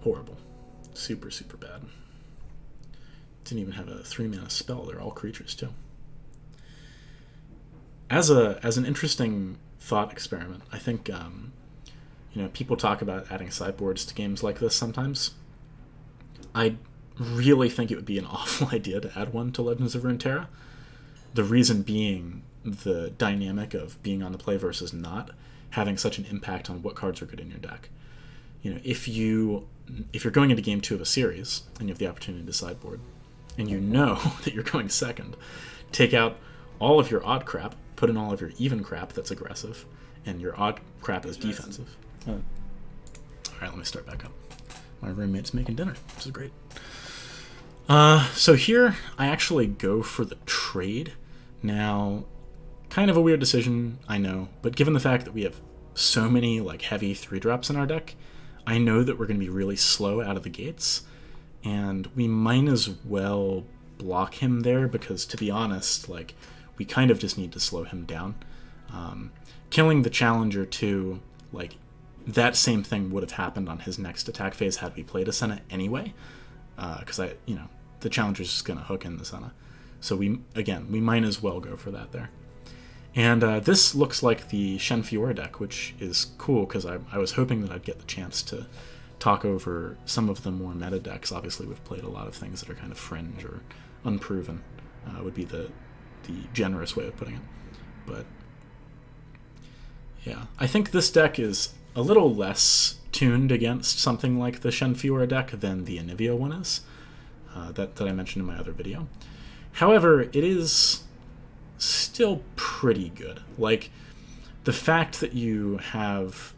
Horrible. Super, super bad. Didn't even have a 3-mana spell. They're all creatures, too. As an interesting thought experiment, I think, people talk about adding sideboards to games like this sometimes. I really think it would be an awful idea to add one to Legends of Runeterra. The reason being the dynamic of being on the play versus not having such an impact on what cards are good in your deck. If you're going into game 2 of a series and you have the opportunity to sideboard, and you know that you're going second, take out all of your odd crap, put in all of your even crap that's aggressive, and your odd crap is defensive. All right, let me start back up. My roommate's making dinner, which is great. So here, I actually go for the trade. Now, kind of a weird decision, I know, but given the fact that we have so many like heavy 3-drops in our deck, I know that we're going to be really slow out of the gates, and we might as well block him there because, to be honest, like, we kind of just need to slow him down. Killing the Challenger too, like, that same thing would have happened on his next attack phase had we played a Senna anyway, because the Challenger's just going to hook in the Senna. So we might as well go for that there. And this looks like the Shenfiora deck, which is cool because I was hoping that I'd get the chance to talk over some of the more meta decks. Obviously, we've played a lot of things that are kind of fringe or unproven, would be the generous way of putting it. But yeah, I think this deck is a little less tuned against something like the Shenfiora deck than the Anivia one is, that I mentioned in my other video. However, it is still pretty good. Like, the fact that you have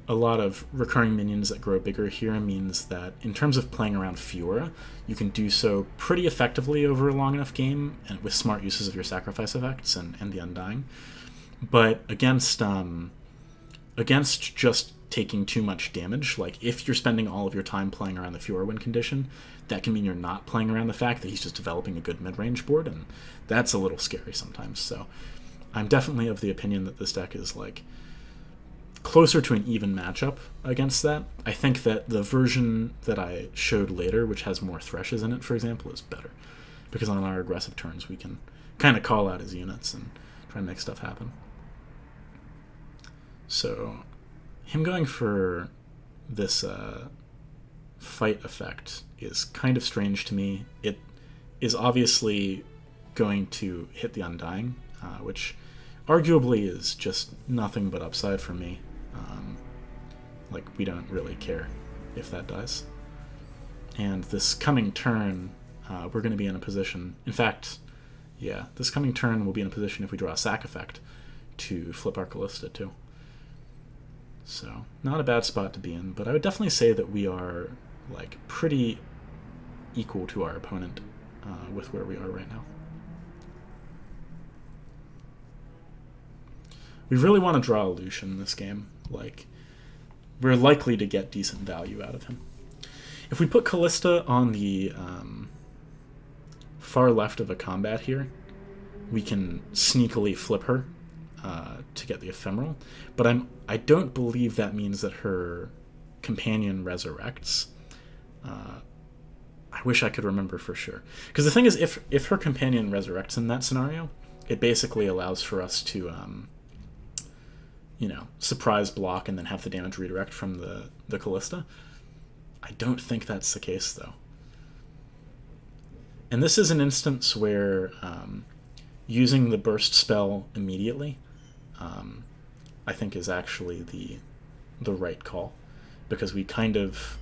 a lot of recurring minions that grow bigger here means that in terms of playing around Fiora, you can do so pretty effectively over a long enough game and with smart uses of your sacrifice effects and the Undying. But against just taking too much damage, like if you're spending all of your time playing around the Fiora win condition, that can mean you're not playing around the fact that he's just developing a good mid-range board, and that's a little scary sometimes. So I'm definitely of the opinion that this deck is like closer to an even matchup against that. I think that the version that I showed later, which has more threshes in it, for example, is better. Because on our aggressive turns, we can kind of call out his units and try and make stuff happen. So him going for this fight effect is kind of strange to me. It is obviously going to hit the Undying, which arguably is just nothing but upside for me. Like, we don't really care if that dies. And this coming turn, we're going to be in a position... In fact, yeah, this coming turn we'll be in a position if we draw a sack effect to flip our Callista too. So, not a bad spot to be in, but I would definitely say that we are, like, pretty equal to our opponent with where we are right now. We really want to draw a Lucian in this game. Like, we're likely to get decent value out of him. If we put Callista on the far left of a combat here, we can sneakily flip her to get the ephemeral. But I don't believe that means that her companion resurrects. I wish I could remember for sure. Because the thing is, if her companion resurrects in that scenario, it basically allows for us to... surprise block and then have the damage redirect from the Callista. I don't think that's the case, though. And this is an instance where using the burst spell immediately, I think is actually the right call, because we kind of,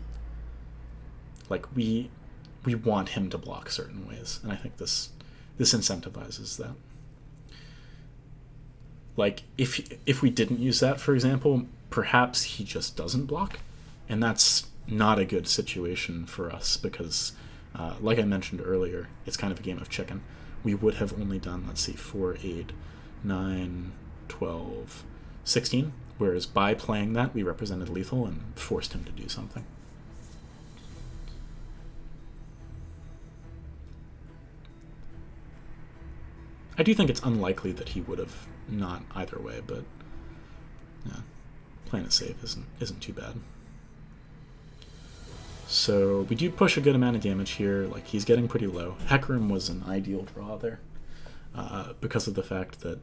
like, we want him to block certain ways, and I think this incentivizes that. Like, if we didn't use that, for example, perhaps he just doesn't block, and that's not a good situation for us because, like I mentioned earlier, it's kind of a game of chicken. We would have only done, let's see, 4, 8, 9, 12, 16. Whereas by playing that, we represented lethal and forced him to do something. I do think it's unlikely that he would have not either way, but yeah, playing it safe isn't too bad. So we do push a good amount of damage here. Like, he's getting pretty low. Hecarim was an ideal draw there because of the fact that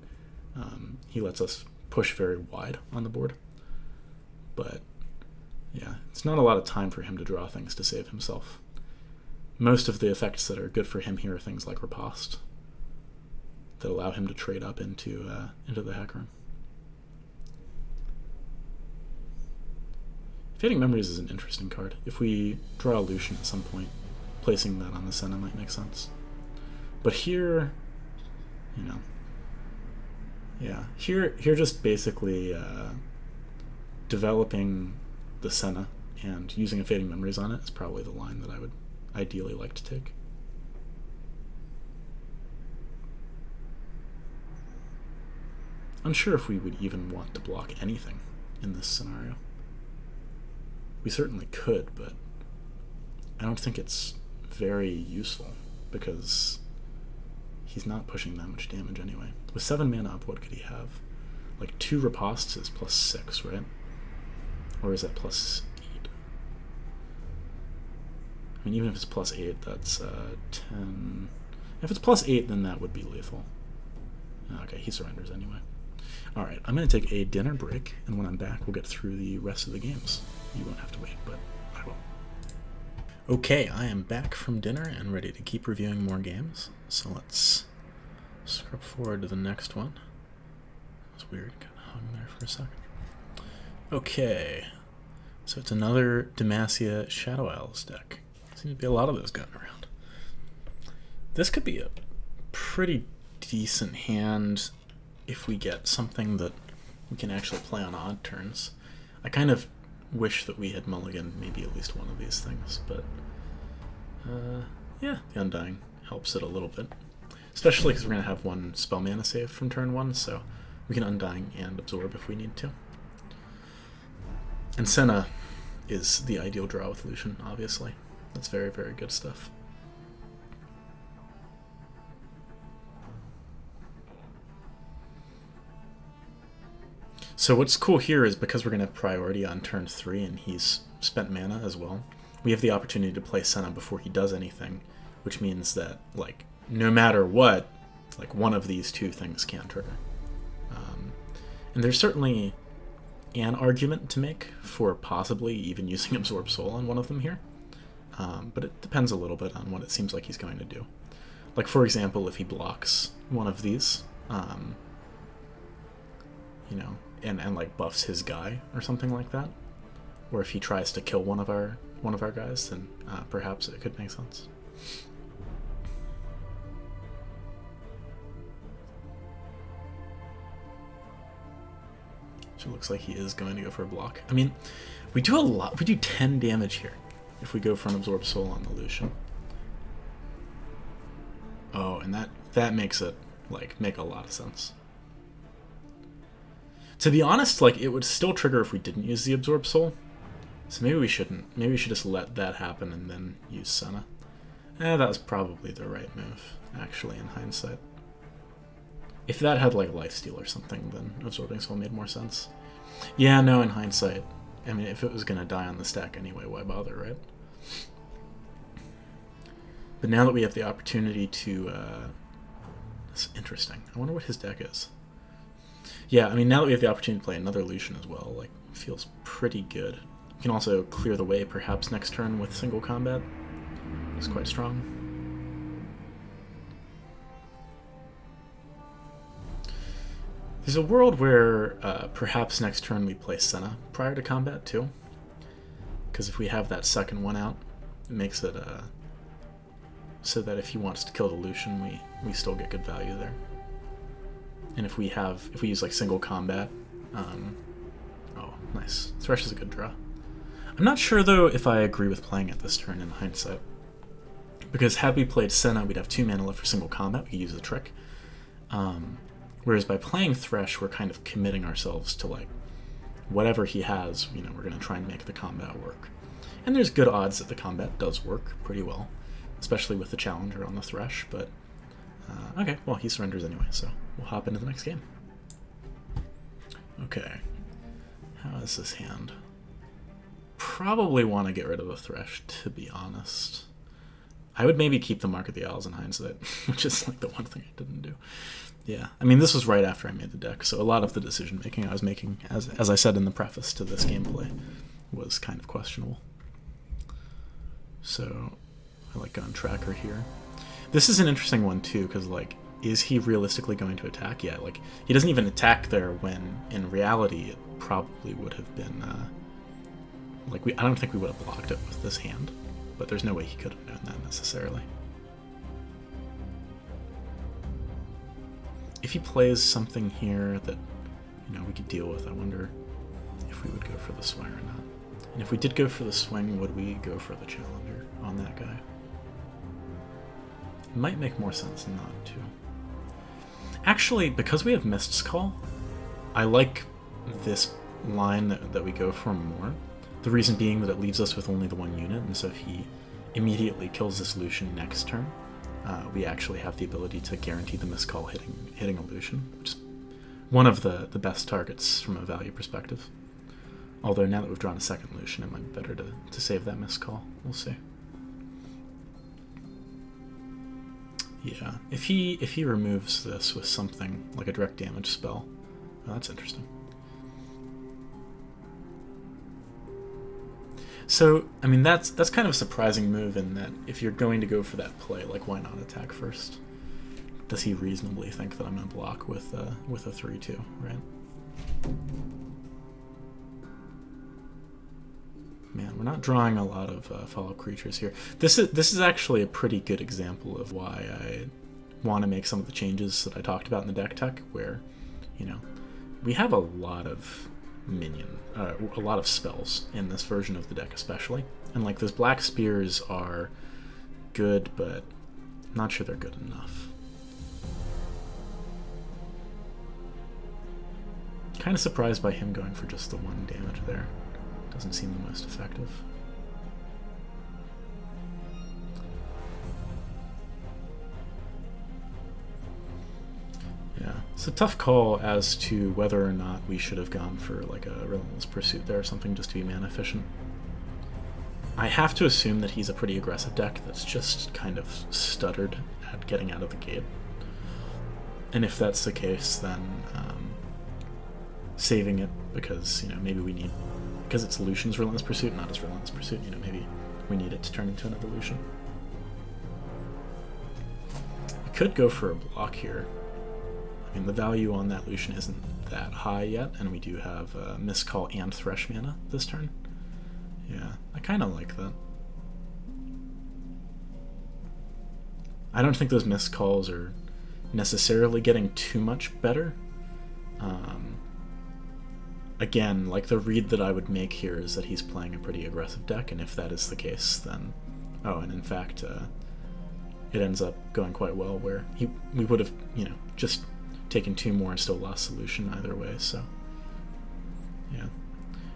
he lets us push very wide on the board. But yeah, it's not a lot of time for him to draw things to save himself. Most of the effects that are good for him here are things like Riposte that allow him to trade up into the Hecarim. Fading Memories is an interesting card. If we draw a Lucian at some point, placing that on the Senna might make sense. But here, you know, yeah, here just basically developing the Senna and using a Fading Memories on it is probably the line that I would ideally like to take. Unsure if we would even want to block anything in this scenario. We certainly could, but I don't think it's very useful because he's not pushing that much damage anyway. With 7 mana up, what could he have? Like 2 Ripostes is +6, right? Or is that +8? I mean, even if it's +8, that's 10. If it's +8, then that would be lethal. Okay, he surrenders anyway. Alright, I'm going to take a dinner break, and when I'm back, we'll get through the rest of the games. You won't have to wait, but I will. Okay, I am back from dinner and ready to keep reviewing more games. So let's scrub forward to the next one. That was weird, kind of hung there for a second. Okay, so it's another Demacia Shadow Isles deck. Seems to be a lot of those going around. This could be a pretty decent hand if we get something that we can actually play on odd turns. I kind of wish that we had mulliganed maybe at least one of these things, but yeah, the Undying helps it a little bit. Especially because we're going to have 1 spell mana saved from turn 1, so we can Undying and Absorb if we need to. And Senna is the ideal draw with Lucian, obviously. That's very, very good stuff. So what's cool here is because we're going to have priority on turn 3 and he's spent mana as well, we have the opportunity to play Senna before he does anything, which means that, like, no matter what, like, one of these 2 things can trigger. And there's certainly an argument to make for possibly even using Absorb Soul on one of them here, but it depends a little bit on what it seems like he's going to do. Like, for example, if he blocks one of these, you know, and like buffs his guy or something like that, or if he tries to kill one of our guys, then perhaps it could make sense. So it looks like he is going to go for a block. I mean, we do a lot. We do 10 damage here if we go for an Absorb Soul on the Lucian. Oh, and that makes it like make a lot of sense. To be honest, like, it would still trigger if we didn't use the Absorb Soul. So maybe we shouldn't. Maybe we should just let that happen and then use Senna. That was probably the right move, actually, in hindsight. If that had, like, Lifesteal or something, then Absorbing Soul made more sense. Yeah, no, in hindsight. I mean, if it was going to die on the stack anyway, why bother, right? But now that we have the opportunity to... That's interesting. I wonder what his deck is. Yeah, I mean, now that we have the opportunity to play another Lucian as well, like, feels pretty good. You can also clear the way, perhaps, next turn with single combat. It's quite strong. There's a world where perhaps next turn we play Senna prior to combat, too. Because if we have that second one out, it makes it so that if he wants to kill the Lucian, we still get good value there. And if we use like single combat, oh, nice. Thresh is a good draw. I'm not sure though if I agree with playing it this turn in hindsight, because had we played Senna, we'd have 2 mana left for single combat. We could use the trick. Whereas by playing Thresh, we're kind of committing ourselves to like whatever he has, you know, we're going to try and make the combat work. And there's good odds that the combat does work pretty well, especially with the challenger on the Thresh, but okay, well, he surrenders anyway, so we'll hop into the next game. Okay, how is this hand? Probably want to get rid of the Thresh, to be honest. I would maybe keep the Mark of the Owls in hindsight, which is like the one thing I didn't do. Yeah, I mean, this was right after I made the deck, so a lot of the decision-making I was making, as I said in the preface to this gameplay, was kind of questionable. So, I like Gun Tracker here. This is an interesting one, too, because, like, is he realistically going to attack? Yeah, like, he doesn't even attack there when, in reality, it probably would have been, like, I don't think we would have blocked it with this hand, but there's no way he could have known that, necessarily. If he plays something here that, you know, we could deal with, I wonder if we would go for the swing or not. And if we did go for the swing, would we go for the challenger on that guy? It might make more sense not to. Actually, because we have Mist's Call, I like this line that we go for more. The reason being that it leaves us with only the one unit, and so if he immediately kills this Lucian next turn, we actually have the ability to guarantee the Mist Call hitting a Lucian, which is one of the best targets from a value perspective. Although now that we've drawn a second Lucian, it might be better to save that Mist Call. We'll see. Yeah, if he removes this with something like a direct damage spell, oh, that's interesting. So, I mean, that's kind of a surprising move in that if you're going to go for that play, like, why not attack first? Does he reasonably think that I'm going to block with a 3-2, right? Man, we're not drawing a lot of follow creatures here. This is actually a pretty good example of why I want to make some of the changes that I talked about in the deck tech, where, you know, we have a lot of a lot of spells in this version of the deck especially, and like those black spears are good, but I'm not sure they're good enough. Kind of surprised by him going for just the 1 damage there. Doesn't seem the most effective. Yeah, it's a tough call as to whether or not we should have gone for like a Relentless Pursuit there or something just to be mana efficient. I have to assume that he's a pretty aggressive deck that's just kind of stuttered at getting out of the gate. And if that's the case, then saving it because, you know, maybe we need, because it's Lucian's Relentless Pursuit, not his Relentless Pursuit, you know, maybe we need it to turn into another Lucian. We could go for a block here. I mean, the value on that Lucian isn't that high yet, and we do have Mist Call and Thresh mana this turn. Yeah, I kind of like that. I don't think those Mist Calls are necessarily getting too much better. Again, like, the read that I would make here is that he's playing a pretty aggressive deck, and if that is the case, then... Oh, and in fact, it ends up going quite well, where we would have, you know, just taken 2 more and still lost solution either way, so... Yeah.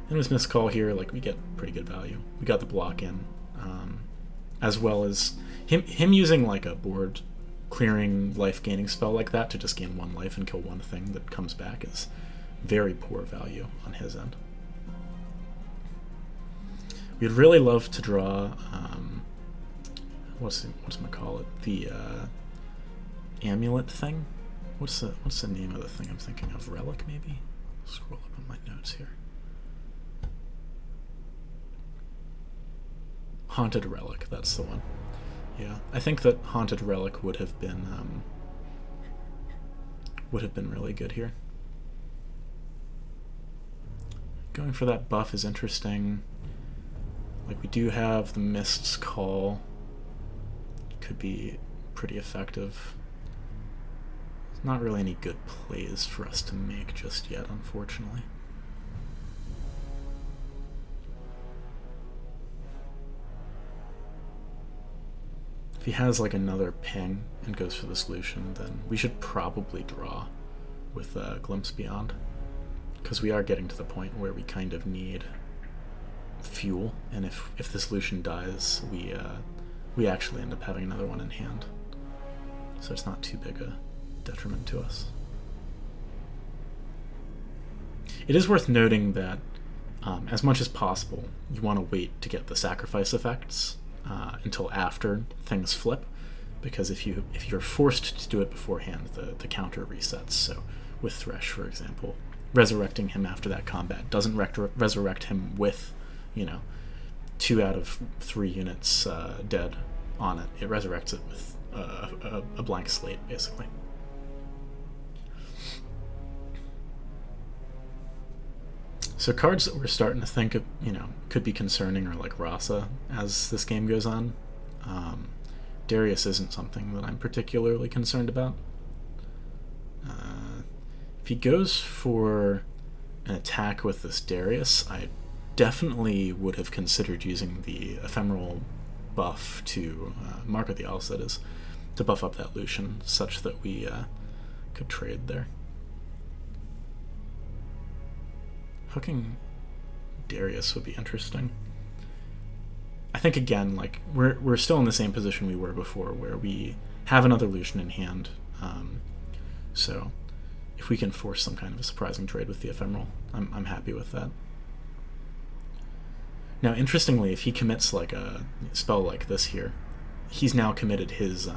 And with Mist Call here, like, we get pretty good value. We got the block in, as well as him using, like, a board clearing life-gaining spell like that to just gain 1 life and kill 1 thing that comes back is very poor value on his end. We'd really love to draw, what's I call it? The amulet thing. What's the name of the thing I'm thinking of? Relic, maybe? Scroll up on my notes here. Haunted Relic. That's the one. Yeah, I think that Haunted Relic would have been really good here. Going for that buff is interesting. Like, we do have the Mist's Call. Could be pretty effective. There's not really any good plays for us to make just yet, unfortunately. If he has like another ping and goes for the solution, then we should probably draw with Glimpse Beyond. because we are getting to the point where we kind of need fuel, and if this Lucian dies, we actually end up having another one in hand. So it's not too big a detriment to us. It is worth noting that as much as possible, you want to wait to get the sacrifice effects until after things flip, because if you're forced to do it beforehand, the counter resets. So with Thresh, for example, resurrecting him after that combat doesn't resurrect him with, 2 out of 3 units dead on it. It resurrects it with a blank slate, basically. So cards that we're starting to think of, could be concerning are like Rasa as this game goes on. Darius isn't something that I'm particularly concerned about. If he goes for an attack with this Darius, I definitely would have considered using the ephemeral buff to Mark of the Isles, that is, to buff up that Lucian such that we could trade there. Hooking Darius would be interesting. I think again, like we're still in the same position we were before, where we have another Lucian in hand. So if we can force some kind of a surprising trade with the ephemeral, I'm happy with that. Now, interestingly, if he commits like a spell like this here, he's now committed his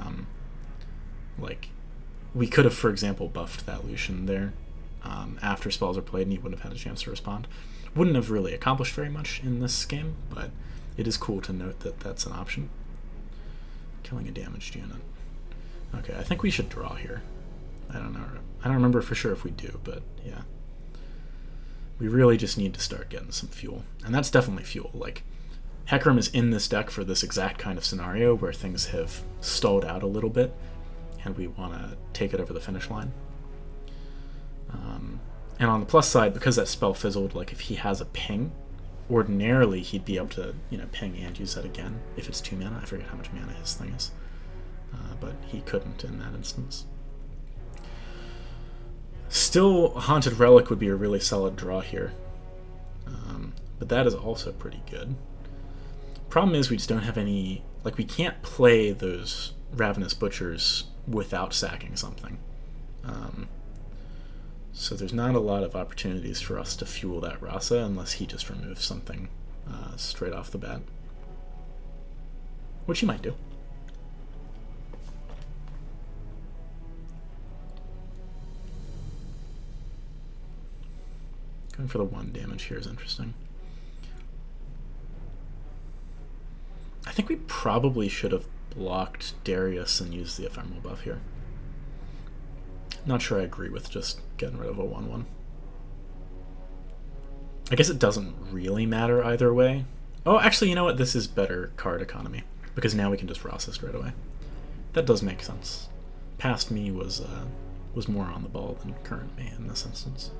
we could have, for example, buffed that Lucian there after spells are played, and he wouldn't have had a chance to respond. Wouldn't have really accomplished very much in this game, but it is cool to note that that's an option. Killing a damaged unit. Okay, I think we should draw here. I don't know. I don't remember for sure if we do, but yeah. We really just need to start getting some fuel. And that's definitely fuel. Like, Hecarim is in this deck for this exact kind of scenario where things have stalled out a little bit, and we want to take it over the finish line. And on the plus side, because that spell fizzled, like if he has a ping, ordinarily he'd be able to, ping and use that again if it's 2 mana. I forget how much mana his thing is, but he couldn't in that instance. Still, Haunted Relic would be a really solid draw here, but that is also pretty good. Problem is we just don't have any, we can't play those Ravenous Butchers without sacking something. So there's not a lot of opportunities for us to fuel that Rasa unless he just removes something straight off the bat. Which he might do. Going for the 1 damage here is interesting. I think we probably should have blocked Darius and used the ephemeral buff here. Not sure I agree with just getting rid of a 1/1. I guess it doesn't really matter either way. Oh, actually, you know what? This is better card economy, because now we can just Rasa straight away. That does make sense. Past me was more on the ball than current me in this instance.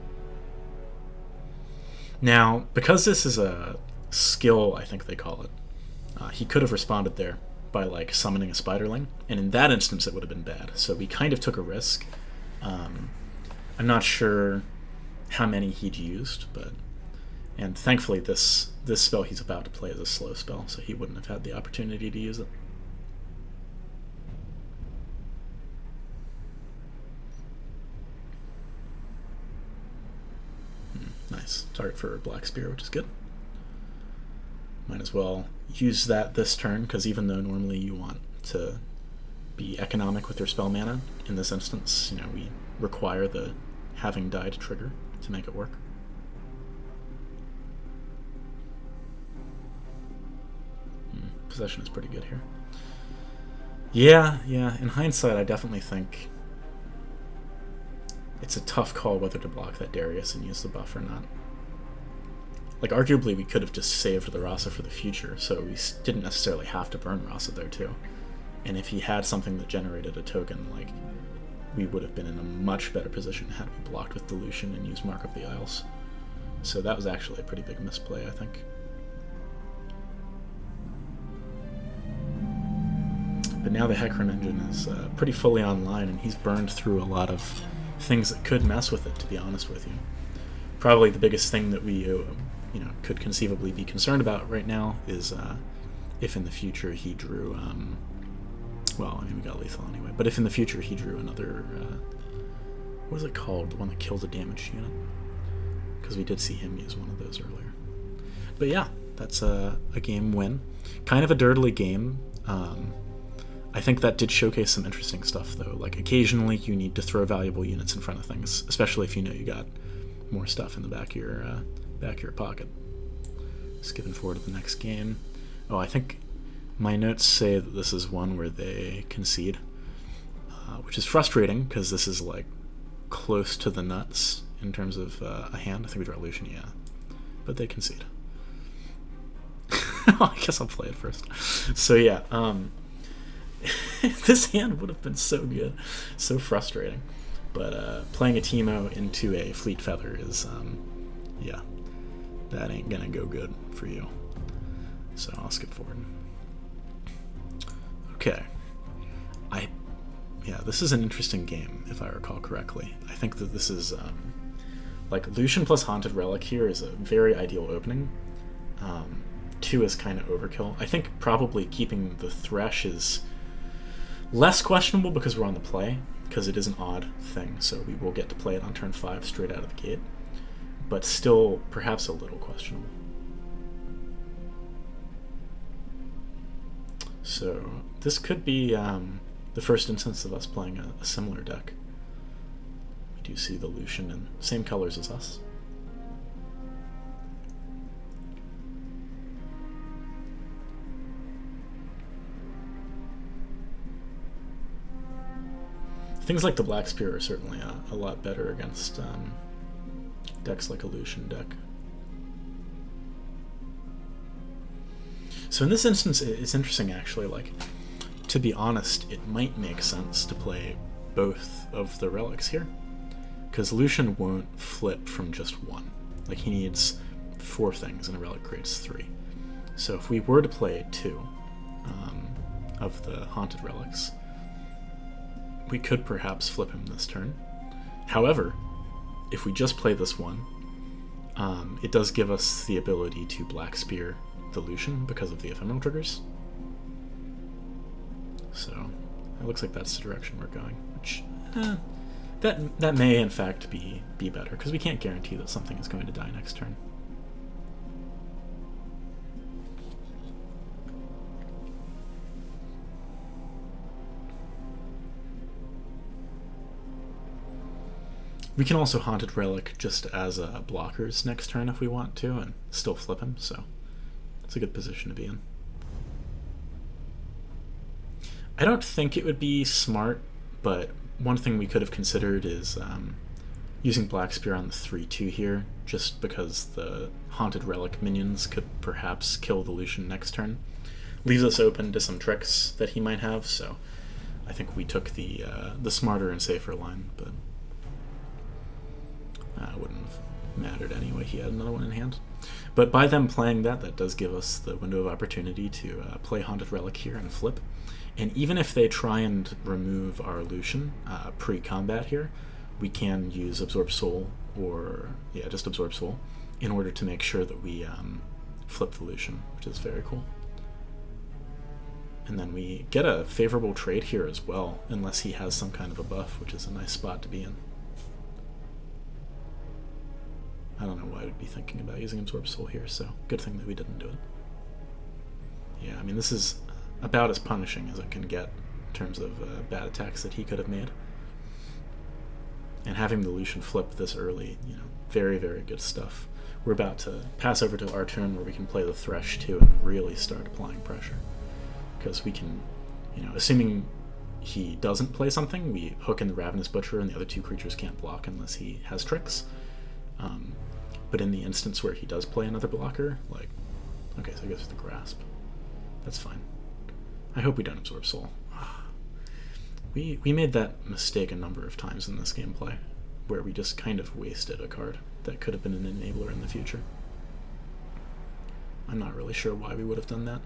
Now, because this is a skill, I think they call it, he could have responded there by summoning a Spiderling, and in that instance it would have been bad. So we kind of took a risk. I'm not sure how many he'd used, and thankfully this spell he's about to play is a slow spell, so he wouldn't have had the opportunity to use it. Nice. Target for Black Spear, which is good. Might as well use that this turn, because even though normally you want to be economic with your spell mana, in this instance, we require the having died trigger to make it work. Possession is pretty good here. Yeah, in hindsight, I definitely think it's a tough call whether to block that Darius and use the buff or not. Arguably, we could have just saved the Rasa for the future, so we didn't necessarily have to burn Rasa there, too. And if he had something that generated a token, we would have been in a much better position had we blocked with the Lucian and used Mark of the Isles. So that was actually a pretty big misplay, I think. But now the Hecarim engine is pretty fully online, and he's burned through a lot of things that could mess with it, to be honest with you. Probably the biggest thing that we could conceivably be concerned about right now is if in the future he drew well, I mean, we got lethal anyway, but if in the future he drew another what is it called, the one that kills a damaged unit, because we did see him use one of those earlier. But yeah, that's a game win. Kind of a dirtily game. I think that did showcase some interesting stuff, though. Like, occasionally you need to throw valuable units in front of things, especially if you know you got more stuff in the back of your pocket. Skipping forward to the next game. Oh, I think my notes say that this is one where they concede, which is frustrating, because this is, like, close to the nuts in terms of a hand. I think we draw Lucian, yeah. But they concede. I guess I'll play it first. So, yeah, this hand would have been so good, so frustrating. But playing a Teemo into a Fleet Feather is, yeah, that ain't gonna go good for you. So I'll skip forward. Okay. Yeah, this is an interesting game, if I recall correctly. I think that this is, like, Lucian plus Haunted Relic here is a very ideal opening. 2 is kind of overkill. I think probably keeping the Thresh is less questionable because we're on the play, because it is an odd thing, so we will get to play it on turn 5 straight out of the gate, but still perhaps a little questionable. So this could be the first instance of us playing a similar deck. We do see the Lucian in same colors as us. Things like the Black Spear are certainly a lot better against decks like a Lucian deck. So in this instance, it's interesting actually. Like, to be honest, it might make sense to play both of the relics here, because Lucian won't flip from just one. Like, he needs 4 things, and a relic creates 3. So if we were to play 2 of the Haunted Relics, we could perhaps flip him this turn. However, if we just play this one, it does give us the ability to Black Spear the Lucian because of the ephemeral triggers. So it looks like that's the direction we're going, which that may in fact be better, because we can't guarantee that something is going to die next turn. We can also Haunted Relic just as blockers next turn if we want to, and still flip him, so it's a good position to be in. I don't think it would be smart, but one thing we could have considered is using Black Spear on the 3/2 here, just because the Haunted Relic minions could perhaps kill the Lucian next turn. Leaves us open to some tricks that he might have, so I think we took the smarter and safer line, but it wouldn't have mattered anyway. He had another one in hand. But by them playing that does give us the window of opportunity to play Haunted Relic here and flip. And even if they try and remove our Lucian pre-combat here, we can use Absorb Soul, or just Absorb Soul, in order to make sure that we flip the Lucian, which is very cool. And then we get a favorable trade here as well, unless he has some kind of a buff, which is a nice spot to be in. I don't know why I'd be thinking about using Absorb Soul here, so good thing that we didn't do it. Yeah, I mean, this is about as punishing as it can get in terms of bad attacks that he could have made. And having the Lucian flip this early, very, very good stuff. We're about to pass over to our turn where we can play the Thresh too and really start applying pressure. Because we can, assuming he doesn't play something, we hook in the Ravenous Butcher and the other 2 creatures can't block unless he has tricks. But in the instance where he does play another blocker, like, okay, so he goes for the Grasp. That's fine. I hope we don't Absorb Soul. We made that mistake a number of times in this gameplay, where we just kind of wasted a card that could have been an enabler in the future. I'm not really sure why we would have done that.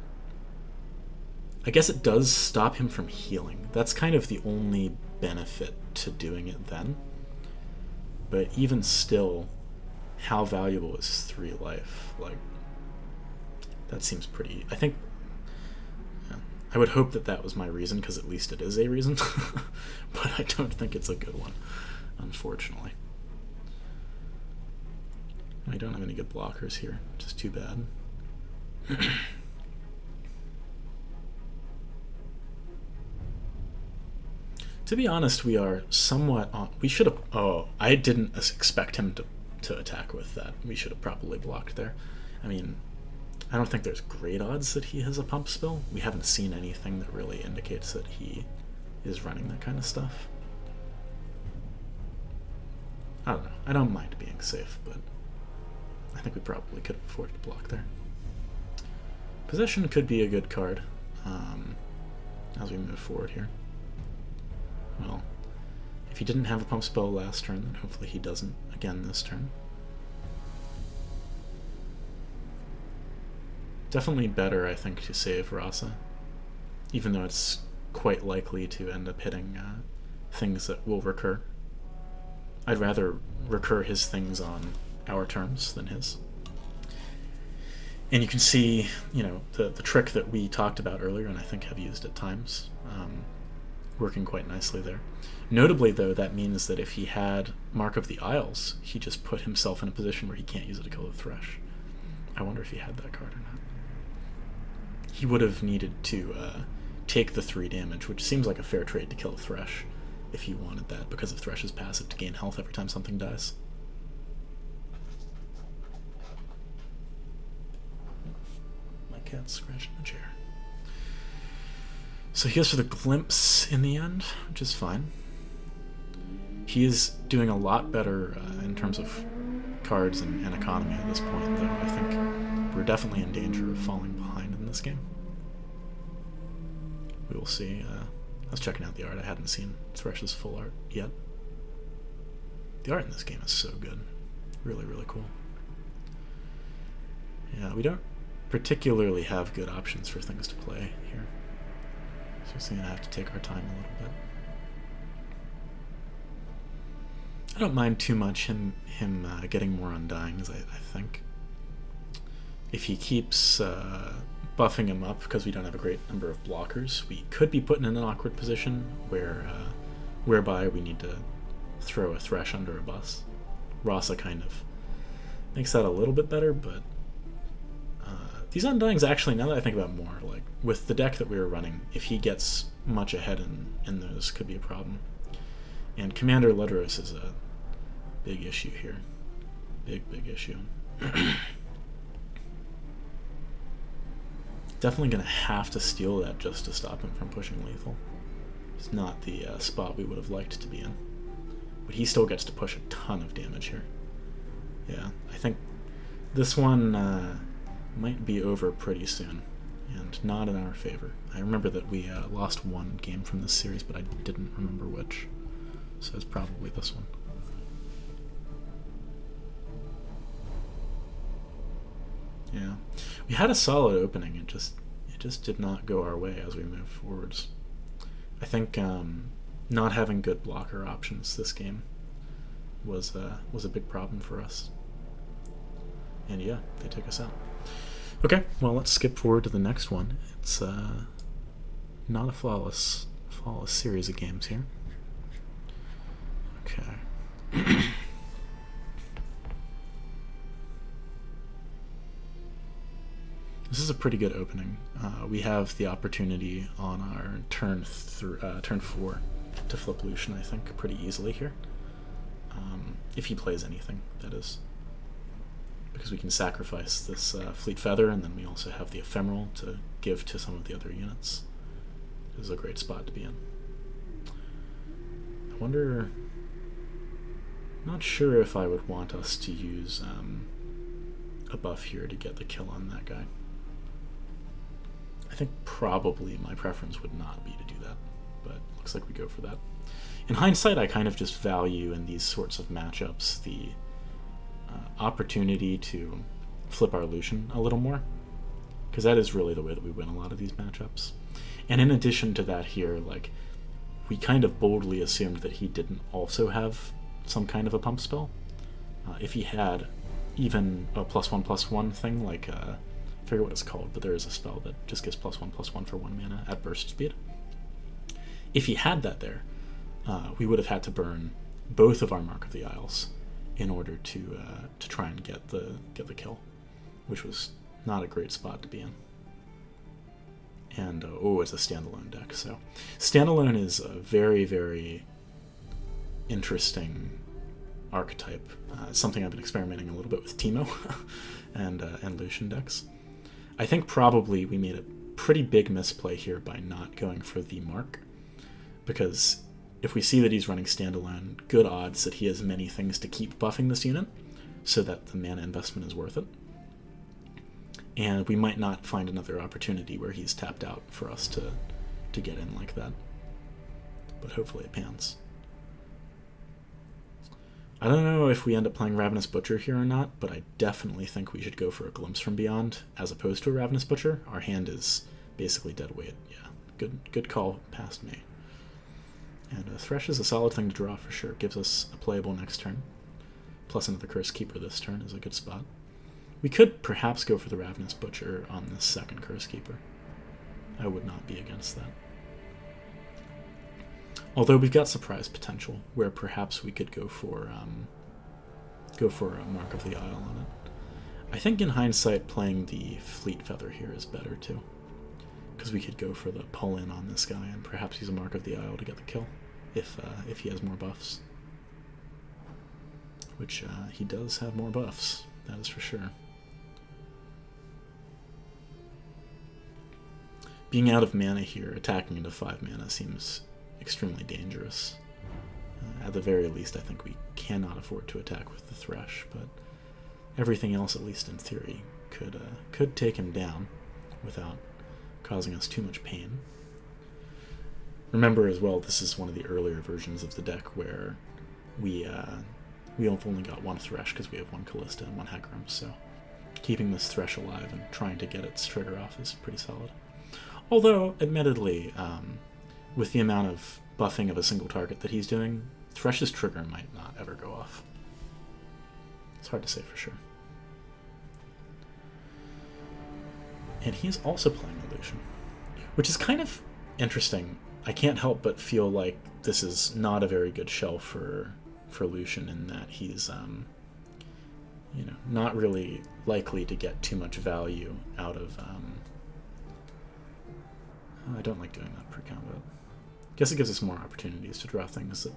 I guess it does stop him from healing. That's kind of the only benefit to doing it then. But even still, how valuable is 3 life? Like, that seems pretty... I think... Yeah, I would hope that that was my reason, because at least it is a reason. But I don't think it's a good one, unfortunately. I don't have any good blockers here, which is too bad. To be honest, we are somewhat on... We should have... Oh, I didn't expect him to attack with that. We should have probably blocked there. I mean, I don't think there's great odds that he has a pump spell. We haven't seen anything that really indicates that he is running that kind of stuff. I don't know. I don't mind being safe, but I think we probably could have afforded to block there. Possession could be a good card as we move forward here. Well, if he didn't have a pump spell last turn, then hopefully he doesn't again this turn. Definitely better, I think, to save Rasa, even though it's quite likely to end up hitting things that will recur. I'd rather recur his things on our terms than his. And you can see, you know, the trick that we talked about earlier, and I think have used at times, working quite nicely there. Notably, though, that means that if he had Mark of the Isles, he just put himself in a position where he can't use it to kill the Thresh. I wonder if he had that card or not. He would have needed to take the 3 damage, which seems like a fair trade to kill a Thresh, if he wanted that, because of Thresh's passive to gain health every time something dies. My cat's scratching the chair. So he goes for the Glimpse in the end, which is fine. He is doing a lot better in terms of cards and economy at this point, though. I think we're definitely in danger of falling behind in this game. We will see. I was checking out the art. I hadn't seen Thresh's full art yet. The art in this game is so good. Really, really cool. Yeah, we don't particularly have good options for things to play here. So we're just going to have to take our time a little bit. I don't mind too much him getting more Undyings, I think. If he keeps buffing him up, because we don't have a great number of blockers, we could be put in an awkward position whereby we need to throw a Thresh under a bus. Rasa kind of makes that a little bit better, but these Undyings actually, now that I think about it more, like with the deck that we were running, if he gets much ahead in those, could be a problem. And Commander Ledros is a big issue here. Big issue. Definitely going to have to steal that just to stop him from pushing lethal. It's not the spot we would have liked to be in. But he still gets to push a ton of damage here. Yeah, I think this one might be over pretty soon, and not in our favor. I remember that we lost one game from this series, but I didn't remember which. So it's probably this one. Yeah, we had a solid opening. It just did not go our way as we moved forwards. I think not having good blocker options this game was a big problem for us. And yeah, they took us out. Okay, well, let's skip forward to the next one. It's not a flawless series of games here. Okay. This is a pretty good opening. We have the opportunity on our turn 4 to flip Lucian, I think, pretty easily here. If he plays anything, that is. Because we can sacrifice this Fleet Feather, and then we also have the Ephemeral to give to some of the other units. This is a great spot to be in. I wonder... Not sure if I would want us to use a buff here to get the kill on that guy. I think probably my preference would not be to do that, but looks like we go for that. In hindsight, I kind of just value in these sorts of matchups the opportunity to flip our Lucian a little more, because that is really the way that we win a lot of these matchups. And in addition to that here, like, we kind of boldly assumed that he didn't also have some kind of a pump spell. If he had, even a +1/+1 thing, like I forget what it's called, but there is a spell that just gives +1/+1 for 1 mana at burst speed. If he had that there, we would have had to burn both of our Mark of the Isles in order to try and get the kill, which was not a great spot to be in. And it's a standalone deck. So standalone is a very, very interesting archetype. Something I've been experimenting a little bit with Teemo and Lucian decks. I think probably we made a pretty big misplay here by not going for the Mark, because if we see that he's running standalone, good odds that he has many things to keep buffing this unit so that the mana investment is worth it. And we might not find another opportunity where he's tapped out for us to get in like that. But hopefully it pans. I don't know if we end up playing Ravenous Butcher here or not, but I definitely think we should go for a Glimpse from Beyond as opposed to a Ravenous Butcher. Our hand is basically dead weight. Yeah, good call past me. And Thresh is a solid thing to draw for sure. Gives us a playable next turn. Plus another Curse Keeper this turn is a good spot. We could perhaps go for the Ravenous Butcher on the second Curse Keeper. I would not be against that. Although we've got surprise potential, where perhaps we could go for a Mark of the Isle on it. I think in hindsight playing the Fleet Feather here is better too, because we could go for the pull-in on this guy and perhaps use a Mark of the Isle to get the kill, if he has more buffs. Which he does have more buffs, that is for sure. Being out of mana here, attacking into 5 mana seems extremely dangerous. At the very least, I think we cannot afford to attack with the Thresh, but everything else, at least in theory, could take him down without causing us too much pain. Remember as well, this is one of the earlier versions of the deck where we've only got one Thresh because we have one Callista and one Hecarim, so keeping this Thresh alive and trying to get its trigger off is pretty solid. Although, admittedly, with the amount of buffing of a single target that he's doing, Thresh's trigger might not ever go off. It's hard to say for sure. And he's also playing a Lucian, which is kind of interesting. I can't help but feel like this is not a very good shell for Lucian, in that he's not really likely to get too much value out of I don't like doing that pre-combat. Guess it gives us more opportunities to draw things that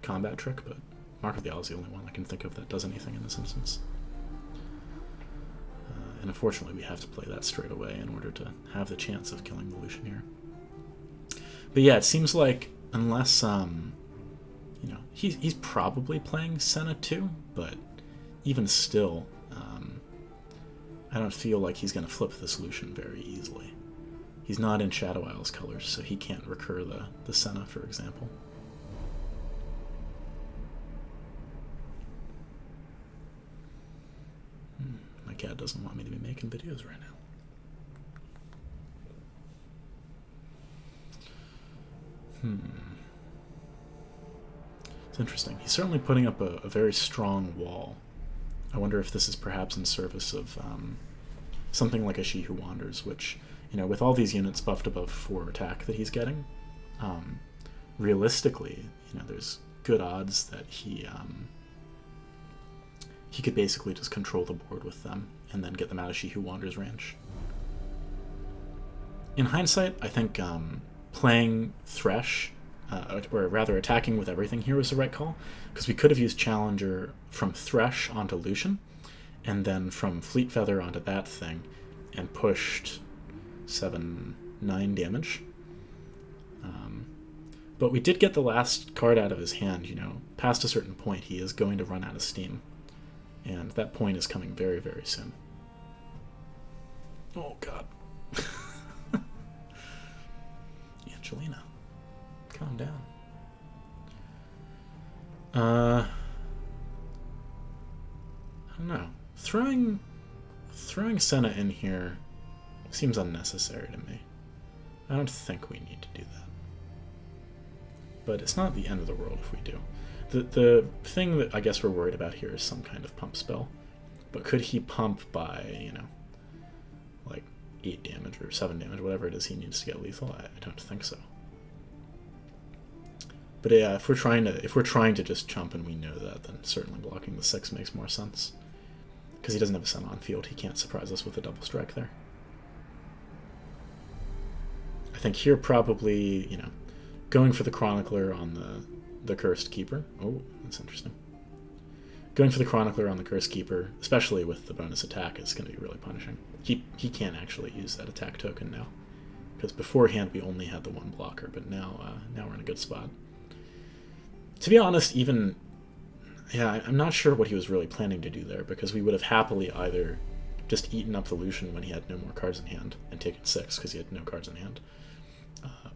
combat trick, but Mark of the Isle is the only one I can think of that does anything in this instance. And unfortunately we have to play that straight away in order to have the chance of killing the Lucian here. But yeah, it seems like unless he's probably playing Senna too, but even still, I don't feel like he's going to flip this Lucian very easily. He's not in Shadow Isles colors, so he can't recur the Senna, for example. My cat doesn't want me to be making videos right now. It's interesting. He's certainly putting up a very strong wall. I wonder if this is perhaps in service of something like a She Who Wanders, which, with all these units buffed above 4 attack that he's getting, realistically, there's good odds that he could basically just control the board with them and then get them out of She Who Wanders range. In hindsight, I think playing Thresh, or rather attacking with everything here, was the right call, because we could have used Challenger from Thresh onto Lucian, and then from Fleet Feather onto that thing, and pushed 7-9 damage. But we did get the last card out of his hand. Past a certain point he is going to run out of steam, and that point is coming very, very soon. Oh god. Angelina, calm down. I don't know. Throwing Senna in here seems unnecessary to me. I don't think we need to do that. But it's not the end of the world if we do. The thing that I guess we're worried about here is some kind of pump spell, But could he pump by, you know, like 8 damage or 7 damage, whatever it is he needs to get lethal? I don't think so. But yeah, if we're trying to just chump and we know that, then certainly blocking the 6 makes more sense. Because he doesn't have a Senna on field, he can't surprise us with a double strike there. I think here probably, you know, going for the Chronicler on the Cursed Keeper. Oh, that's interesting. Going for the Chronicler on the Cursed Keeper, especially with the bonus attack, is going to be really punishing. He can't actually use that attack token now. Because beforehand we only had the 1 blocker, but now we're in a good spot. To be honest, even... Yeah, I'm not sure what he was really planning to do there, because we would have happily either just eaten up the Lucian when he had no more cards in hand, and taken 6 because he had no cards in hand.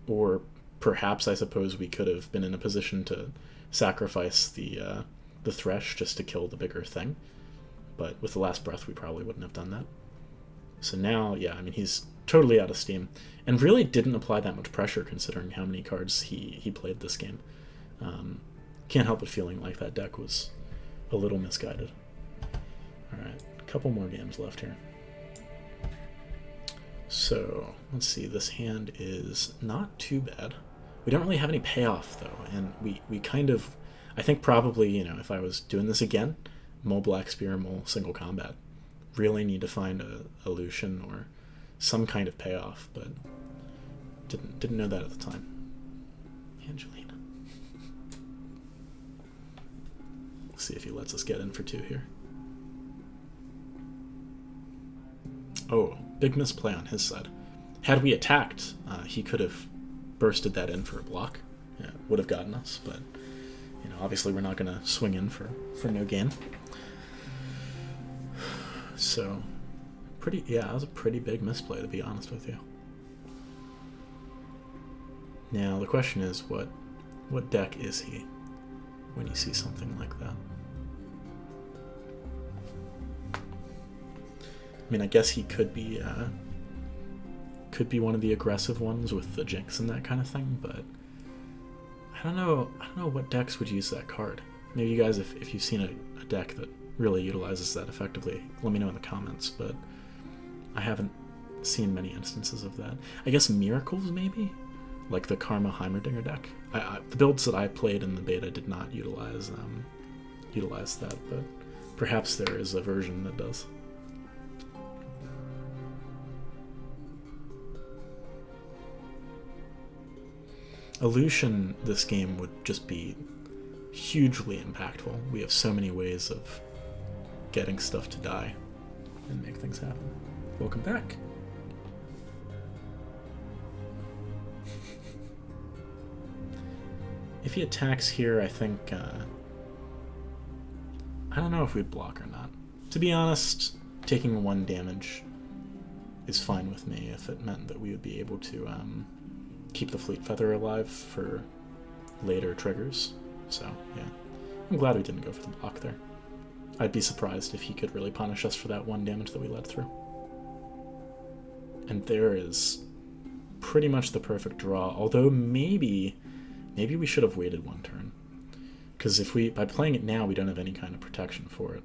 Or perhaps, I suppose, we could have been in a position to sacrifice the Thresh just to kill the bigger thing. But with the last breath, we probably wouldn't have done that. So now, yeah, I mean, he's totally out of steam, and really didn't apply that much pressure considering how many cards he played this game. Can't help but feeling like that deck was a little misguided. Alright, a couple more games left here. So, let's see, this hand is not too bad. We don't really have any payoff, though, and we kind of... I think probably, you know, if I was doing this again, Mole Black Spear, Mole Single Combat. Really need to find a Lucian or some kind of payoff, but didn't know that at the time. Angelina. Let's see if he lets us get in for 2 here. Oh, big misplay on his side. Had we attacked, he could have bursted that in for a block. Yeah, would have gotten us, but you know, obviously we're not going to swing in for no gain. So, that was a pretty big misplay, to be honest with you. Now, the question is, what deck is he when you see something like that? I mean, I guess he could be one of the aggressive ones with the Jinx and that kind of thing, but I don't know what decks would use that card. Maybe you guys, if you've seen a deck that really utilizes that effectively, let me know in the comments, but I haven't seen many instances of that. I guess Miracles, maybe? Like the Karma Heimerdinger deck. The builds that I played in the beta did not utilize that, but perhaps there is a version that does. A Lucian this game would just be hugely impactful. We have so many ways of getting stuff to die and make things happen. Welcome back. If he attacks here, I think... I don't know if we'd block or not. To be honest, taking 1 damage is fine with me if it meant that we would be able to keep the Fleet Feather alive for later triggers. So, yeah. I'm glad we didn't go for the block there. I'd be surprised if he could really punish us for that 1 damage that we led through. And there is pretty much the perfect draw, although maybe we should have waited 1 turn. Because by playing it now, we don't have any kind of protection for it.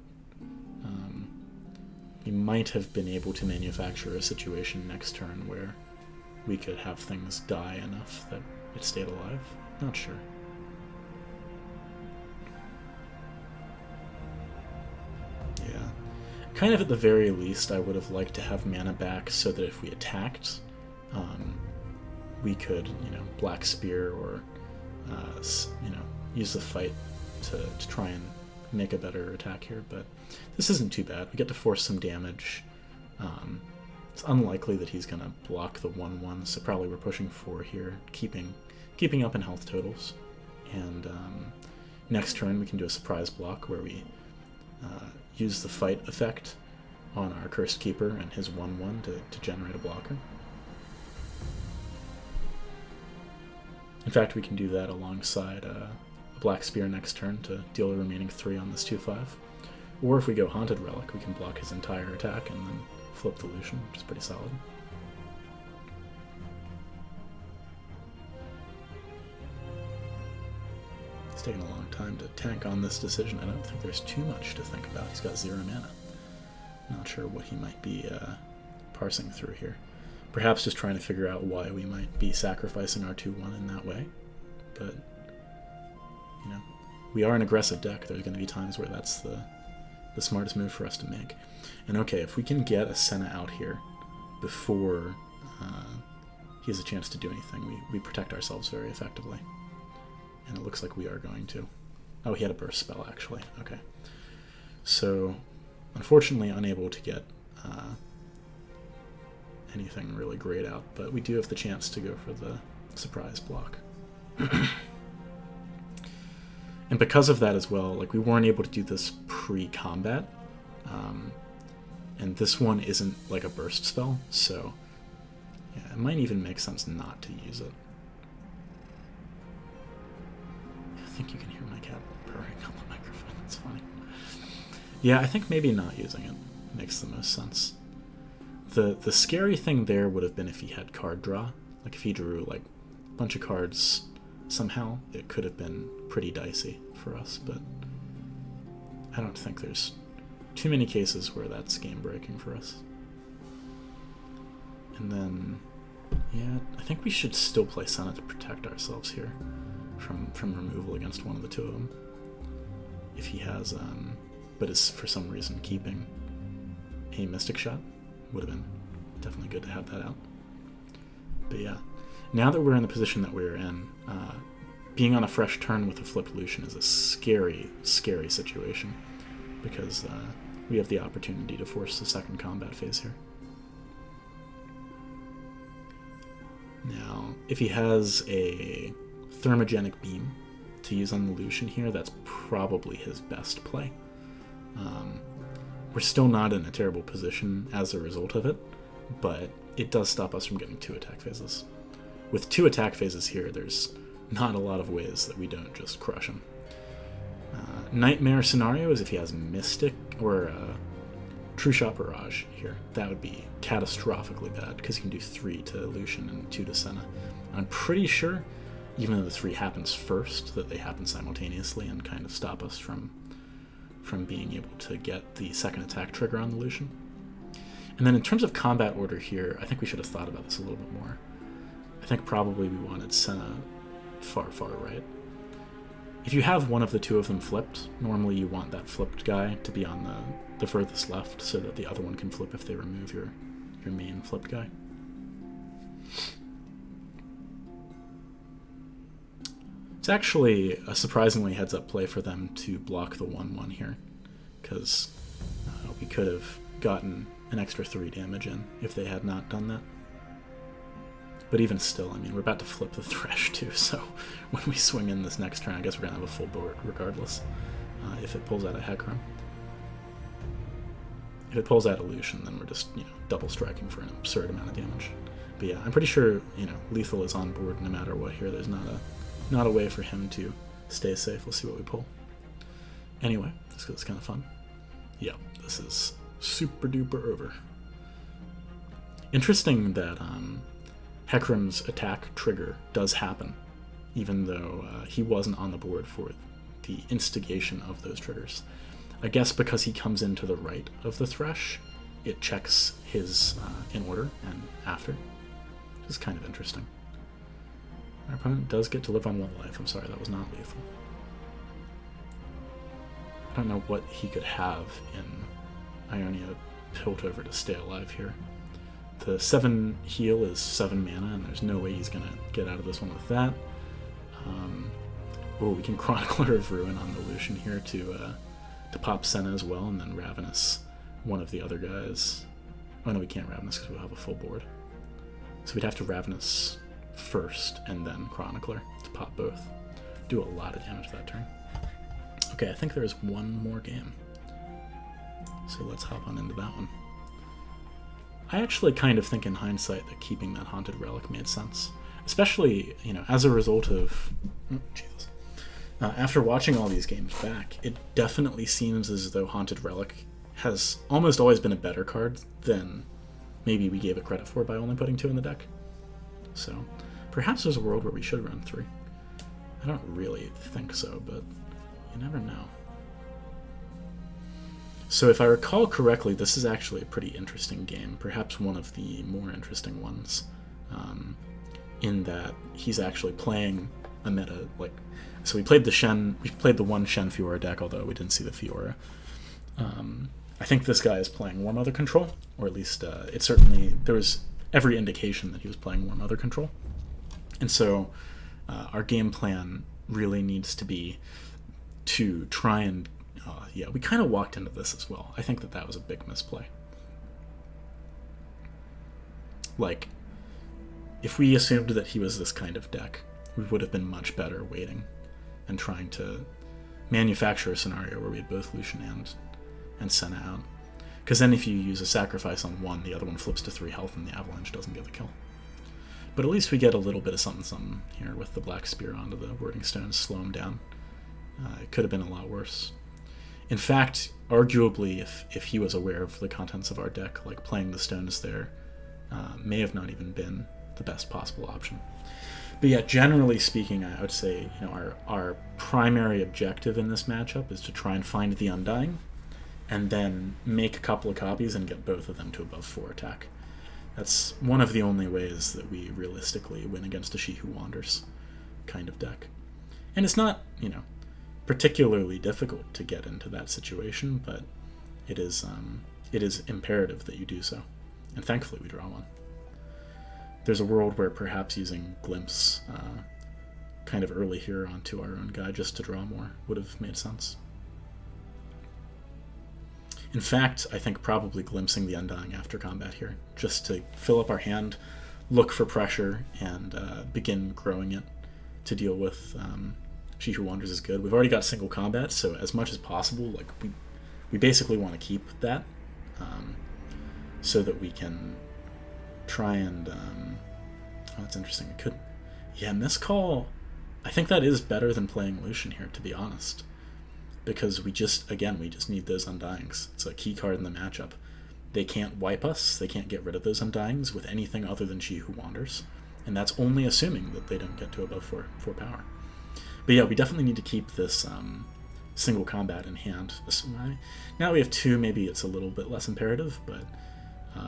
We might have been able to manufacture a situation next turn where we could have things die enough that it stayed alive. Not sure. Yeah. Kind of at the very least, I would have liked to have mana back so that if we attacked, we could, you know, Black Spear or, you know, use the fight to try and make a better attack here. But this isn't too bad. We get to force some damage. It's unlikely that he's going to block the 1/1, so probably we're pushing 4 here, keeping up in health totals. And next turn we can do a surprise block where we use the fight effect on our Cursed Keeper and his 1/1 to generate a blocker. In fact, we can do that alongside a Black Spear next turn to deal the remaining 3 on this 2/5. Or if we go Haunted Relic, we can block his entire attack and then flip the Lucian, which is pretty solid. It's taking a long time to tank on this decision. I don't think there's too much to think about. He's got 0 mana. Not sure what he might be parsing through here. Perhaps just trying to figure out why we might be sacrificing our 2-1 in that way. But, you know, we are an aggressive deck. There's going to be times where that's the smartest move for us to make. And okay, if we can get a Senna out here before he has a chance to do anything, we protect ourselves very effectively. And it looks like we are going to. Oh, he had a burst spell, actually. Okay. So, unfortunately, unable to get anything really great out, but we do have the chance to go for the surprise block. And because of that as well, like, we weren't able to do this pre-combat, and this one isn't like a burst spell, so yeah, it might even make sense not to use it. I think you can hear my cat purring on the microphone. That's funny. Yeah, I think maybe not using it makes the most sense. The scary thing there would have been if he had card draw. Like, if he drew like a bunch of cards somehow, it could have been pretty dicey for us, but I don't think there's too many cases where that's game breaking for us. And then, yeah, I think we should still play Senna to protect ourselves here from removal against one of the two of them. If he has, but is for some reason keeping a Mystic Shot, would have been definitely good to have that out. But yeah, now that we're in the position that we're in, being on a fresh turn with a flipped Lucian is a scary, scary situation, because we have the opportunity to force the second combat phase here. Now, if he has a Thermogenic Beam to use on the Lucian here, that's probably his best play. We're still not in a terrible position as a result of it, but it does stop us from getting 2 attack phases. With 2 attack phases here, there's not a lot of ways that we don't just crush him. Nightmare scenario is if he has Mystic or True Shot Barrage here. That would be catastrophically bad, because he can do 3 to Lucian and 2 to Senna. I'm pretty sure, even though the 3 happens first, that they happen simultaneously and kind of stop us from being able to get the second attack trigger on the Lucian. And then in terms of combat order here, I think we should have thought about this a little bit more. I think probably we wanted Senna far, far right. If you have one of the 2 of them flipped, normally you want that flipped guy to be on the furthest left so that the other one can flip if they remove your main flipped guy. It's actually a surprisingly heads-up play for them to block the 1-1 here, because we could have gotten an extra 3 damage in if they had not done that. But even still, I mean, we're about to flip the Thresh too, so when we swing in this next turn, I guess we're going to have a full board regardless, if it pulls out a Hecarim. If it pulls out a Lucian, then we're just, double striking for an absurd amount of damage. But yeah, I'm pretty sure, lethal is on board no matter what here. There's not a way for him to stay safe. Let's see what we pull. Anyway, this is kind of fun. Yeah, this is super duper over. Interesting that Hecarim's attack trigger does happen, even though he wasn't on the board for the instigation of those triggers. I guess because he comes into the right of the Thresh, it checks his in order and after. Which is kind of interesting. Our opponent does get to live on 1 life. I'm sorry, that was not lethal. I don't know what he could have in Ionia Piltover to stay alive here. The 7 heal is 7 mana, and there's no way he's going to get out of this one with that. Oh, we can Chronicler of Ruin on the Lucian here to pop Senna as well, and then Ravenous, one of the other guys. Oh no, we can't Ravenous because we'll have a full board. So we'd have to Ravenous first, and then Chronicler to pop both. Do a lot of damage that turn. Okay, I think there's one more game. So let's hop on into that one. I actually kind of think in hindsight that keeping that Haunted Relic made sense. Especially, as a result of... Jesus. After watching all these games back, it definitely seems as though Haunted Relic has almost always been a better card than maybe we gave it credit for by only putting 2 in the deck. So, perhaps there's a world where we should run 3. I don't really think so, but you never know. So if I recall correctly, this is actually a pretty interesting game, perhaps one of the more interesting ones, in that he's actually playing a meta, like, so we played the one Shen Fiora deck, although we didn't see the Fiora. I think this guy is playing War Mother Control, or at least there was every indication that he was playing War Mother Control. And so our game plan really needs to be to try and we kind of walked into this as well. I think that was a big misplay. Like, if we assumed that he was this kind of deck, we would have been much better waiting and trying to manufacture a scenario where we had both Lucian and Senna out. Because then if you use a sacrifice on one, the other one flips to 3 health and the Avalanche doesn't get the kill. But at least we get a little bit of something here with the Black Spear onto the Wording Stones, slow him down. It could have been a lot worse. In fact, arguably, if he was aware of the contents of our deck, like playing the stones there may have not even been the best possible option. But yeah, generally speaking, I would say, our primary objective in this matchup is to try and find the Undying, and then make a couple of copies and get both of them to above 4 attack. That's one of the only ways that we realistically win against a She Who Wanders kind of deck. And it's not, particularly difficult to get into that situation, but it is imperative that you do so. And thankfully we draw one. There's a world where perhaps using Glimpse kind of early here onto our own guy just to draw more would have made sense. In fact, I think probably glimpsing the Undying after combat here, just to fill up our hand, look for pressure, and begin growing it to deal with She Who Wanders is good. We've already got single combat, so as much as possible, like we basically want to keep that, so that we can try and that's interesting. It could, in this call, I think that is better than playing Lucian here, to be honest, because we just need those Undyings. It's a key card in the matchup. They can't wipe us, they can't get rid of those Undyings with anything other than She Who Wanders, and that's only assuming that they don't get to above 4 power. But yeah, we definitely need to keep this single combat in hand. Now we have 2, maybe it's a little bit less imperative, but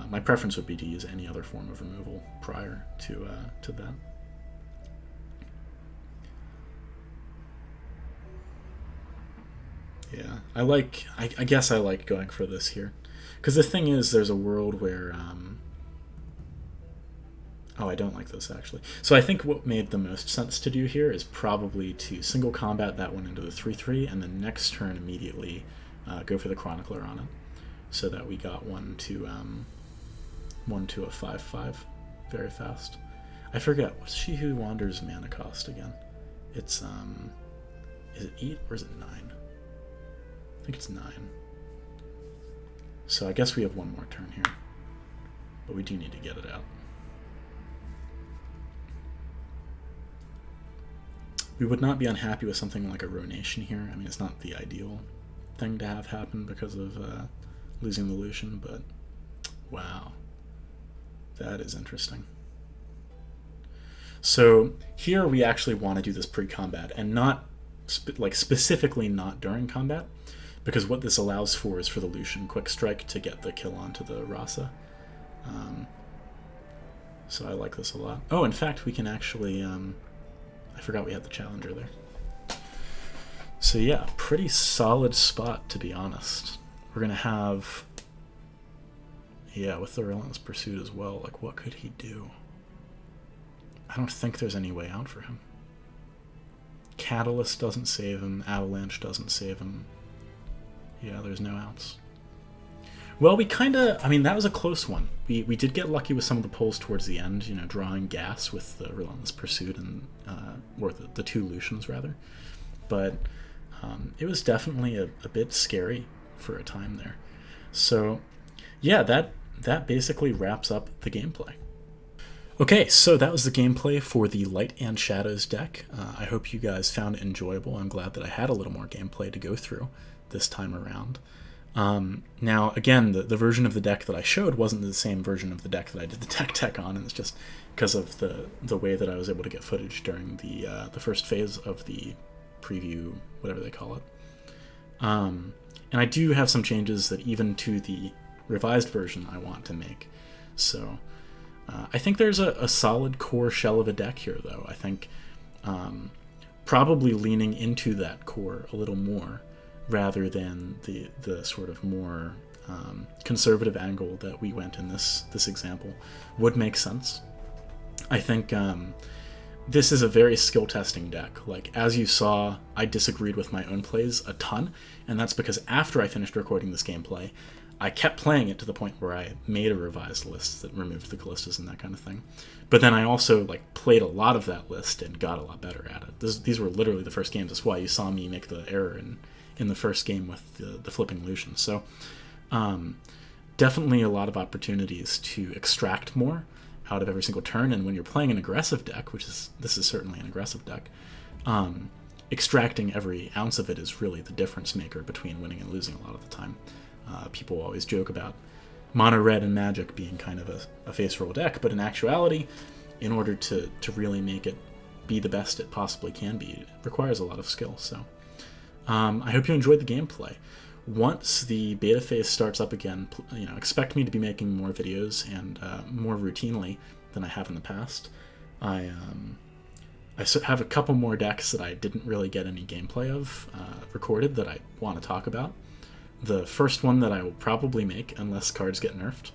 my preference would be to use any other form of removal prior to that. Yeah, I guess I like going for this here. Because the thing is, there's a world where... I don't like this, actually. So I think what made the most sense to do here is probably to single combat that one into the 3/3, and then next turn immediately go for the Chronicler on it, so that we got one to a 5/5 very fast. I forget, what's She Who Wanders mana cost again? It's, is it 8 or is it 9? I think it's 9. So I guess we have one more turn here, but we do need to get it out. We would not be unhappy with something like a Ronation here. I mean, it's not the ideal thing to have happen because of losing the Lucian, but wow, that is interesting. So here we actually want to do this pre-combat, and not specifically not during combat, because what this allows for is for the Lucian quick strike to get the kill onto the Rasa. So I like this a lot. Oh, in fact, we can actually... I forgot we had the Challenger there. So yeah, pretty solid spot, to be honest. We're going to have... Yeah, with the Relentless Pursuit as well, like, what could he do? I don't think there's any way out for him. Catalyst doesn't save him, Avalanche doesn't save him. Yeah, there's no outs. Well, we kind of... I mean, that was a close one. We did get lucky with some of the pulls towards the end, drawing gas with the Relentless Pursuit, and or the 2 Lucians, rather. But it was definitely a bit scary for a time there. So, yeah, that basically wraps up the gameplay. Okay, so that was the gameplay for the Light and Shadows deck. I hope you guys found it enjoyable. I'm glad that I had a little more gameplay to go through this time around. Now, again, the version of the deck that I showed wasn't the same version of the deck that I did the tech on, and it's just because of the way that I was able to get footage during the first phase of the preview, whatever they call it. And I do have some changes that even to the revised version I want to make. So I think there's a solid core shell of a deck here, though. I think probably leaning into that core a little more rather than the sort of more conservative angle that we went in this example would make sense. I think this is a very skill testing deck. Like, as you saw, I disagreed with my own plays a ton, and that's because after I finished recording this gameplay, I kept playing it to the point where I made a revised list that removed the Callistas and that kind of thing. But then I also played a lot of that list and got a lot better at it. These were literally the first games. That's why you saw me make the error in the first game with the flipping Lucian. So definitely a lot of opportunities to extract more out of every single turn, and when you're playing an aggressive deck, this is certainly an aggressive deck, extracting every ounce of it is really the difference maker between winning and losing a lot of the time. People always joke about mono red and magic being kind of a face roll deck, but in actuality, in order to really make it be the best it possibly can be, it requires a lot of skill. So I hope you enjoyed the gameplay. Once the beta phase starts up again, expect me to be making more videos and more routinely than I have in the past. I have a couple more decks that I didn't really get any gameplay of recorded that I want to talk about. The first one that I will probably make, unless cards get nerfed,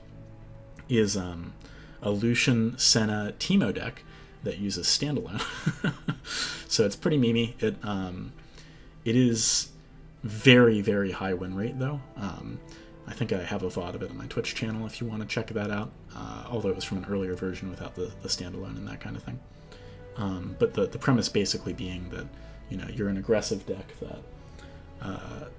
is a Lucian Senna Teemo deck that uses standalone. So it's pretty memey. It is very, very high win rate, though. I think I have a VOD of it on my Twitch channel if you want to check that out, although it was from an earlier version without the standalone and that kind of thing. But the premise basically being that you're an aggressive deck that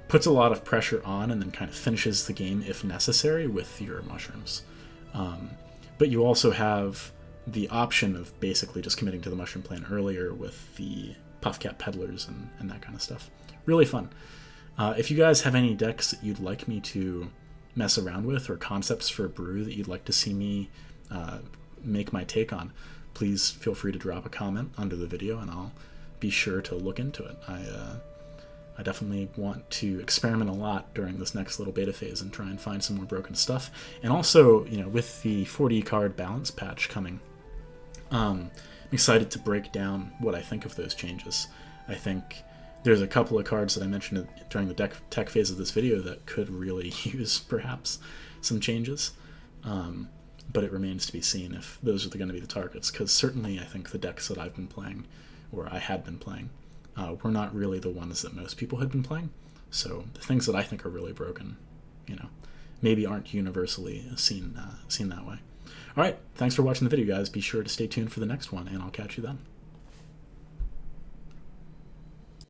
puts a lot of pressure on and then kind of finishes the game if necessary with your mushrooms. But you also have the option of basically just committing to the mushroom plan earlier with the Puffcat Peddlers and that kind of stuff. Really fun. If you guys have any decks that you'd like me to mess around with or concepts for a brew that you'd like to see me make my take on, please feel free to drop a comment under the video and I'll be sure to look into it. I definitely want to experiment a lot during this next little beta phase and try and find some more broken stuff. And also, with the 40 card balance patch coming, I'm excited to break down what I think of those changes. I think there's a couple of cards that I mentioned during the tech phase of this video that could really use perhaps some changes. But it remains to be seen if those are going to be the targets, because certainly I think the decks that I've been playing, or I had been playing, were not really the ones that most people had been playing. So the things that I think are really broken, maybe aren't universally seen that way. All right, thanks for watching the video, guys. Be sure to stay tuned for the next one, and I'll catch you then.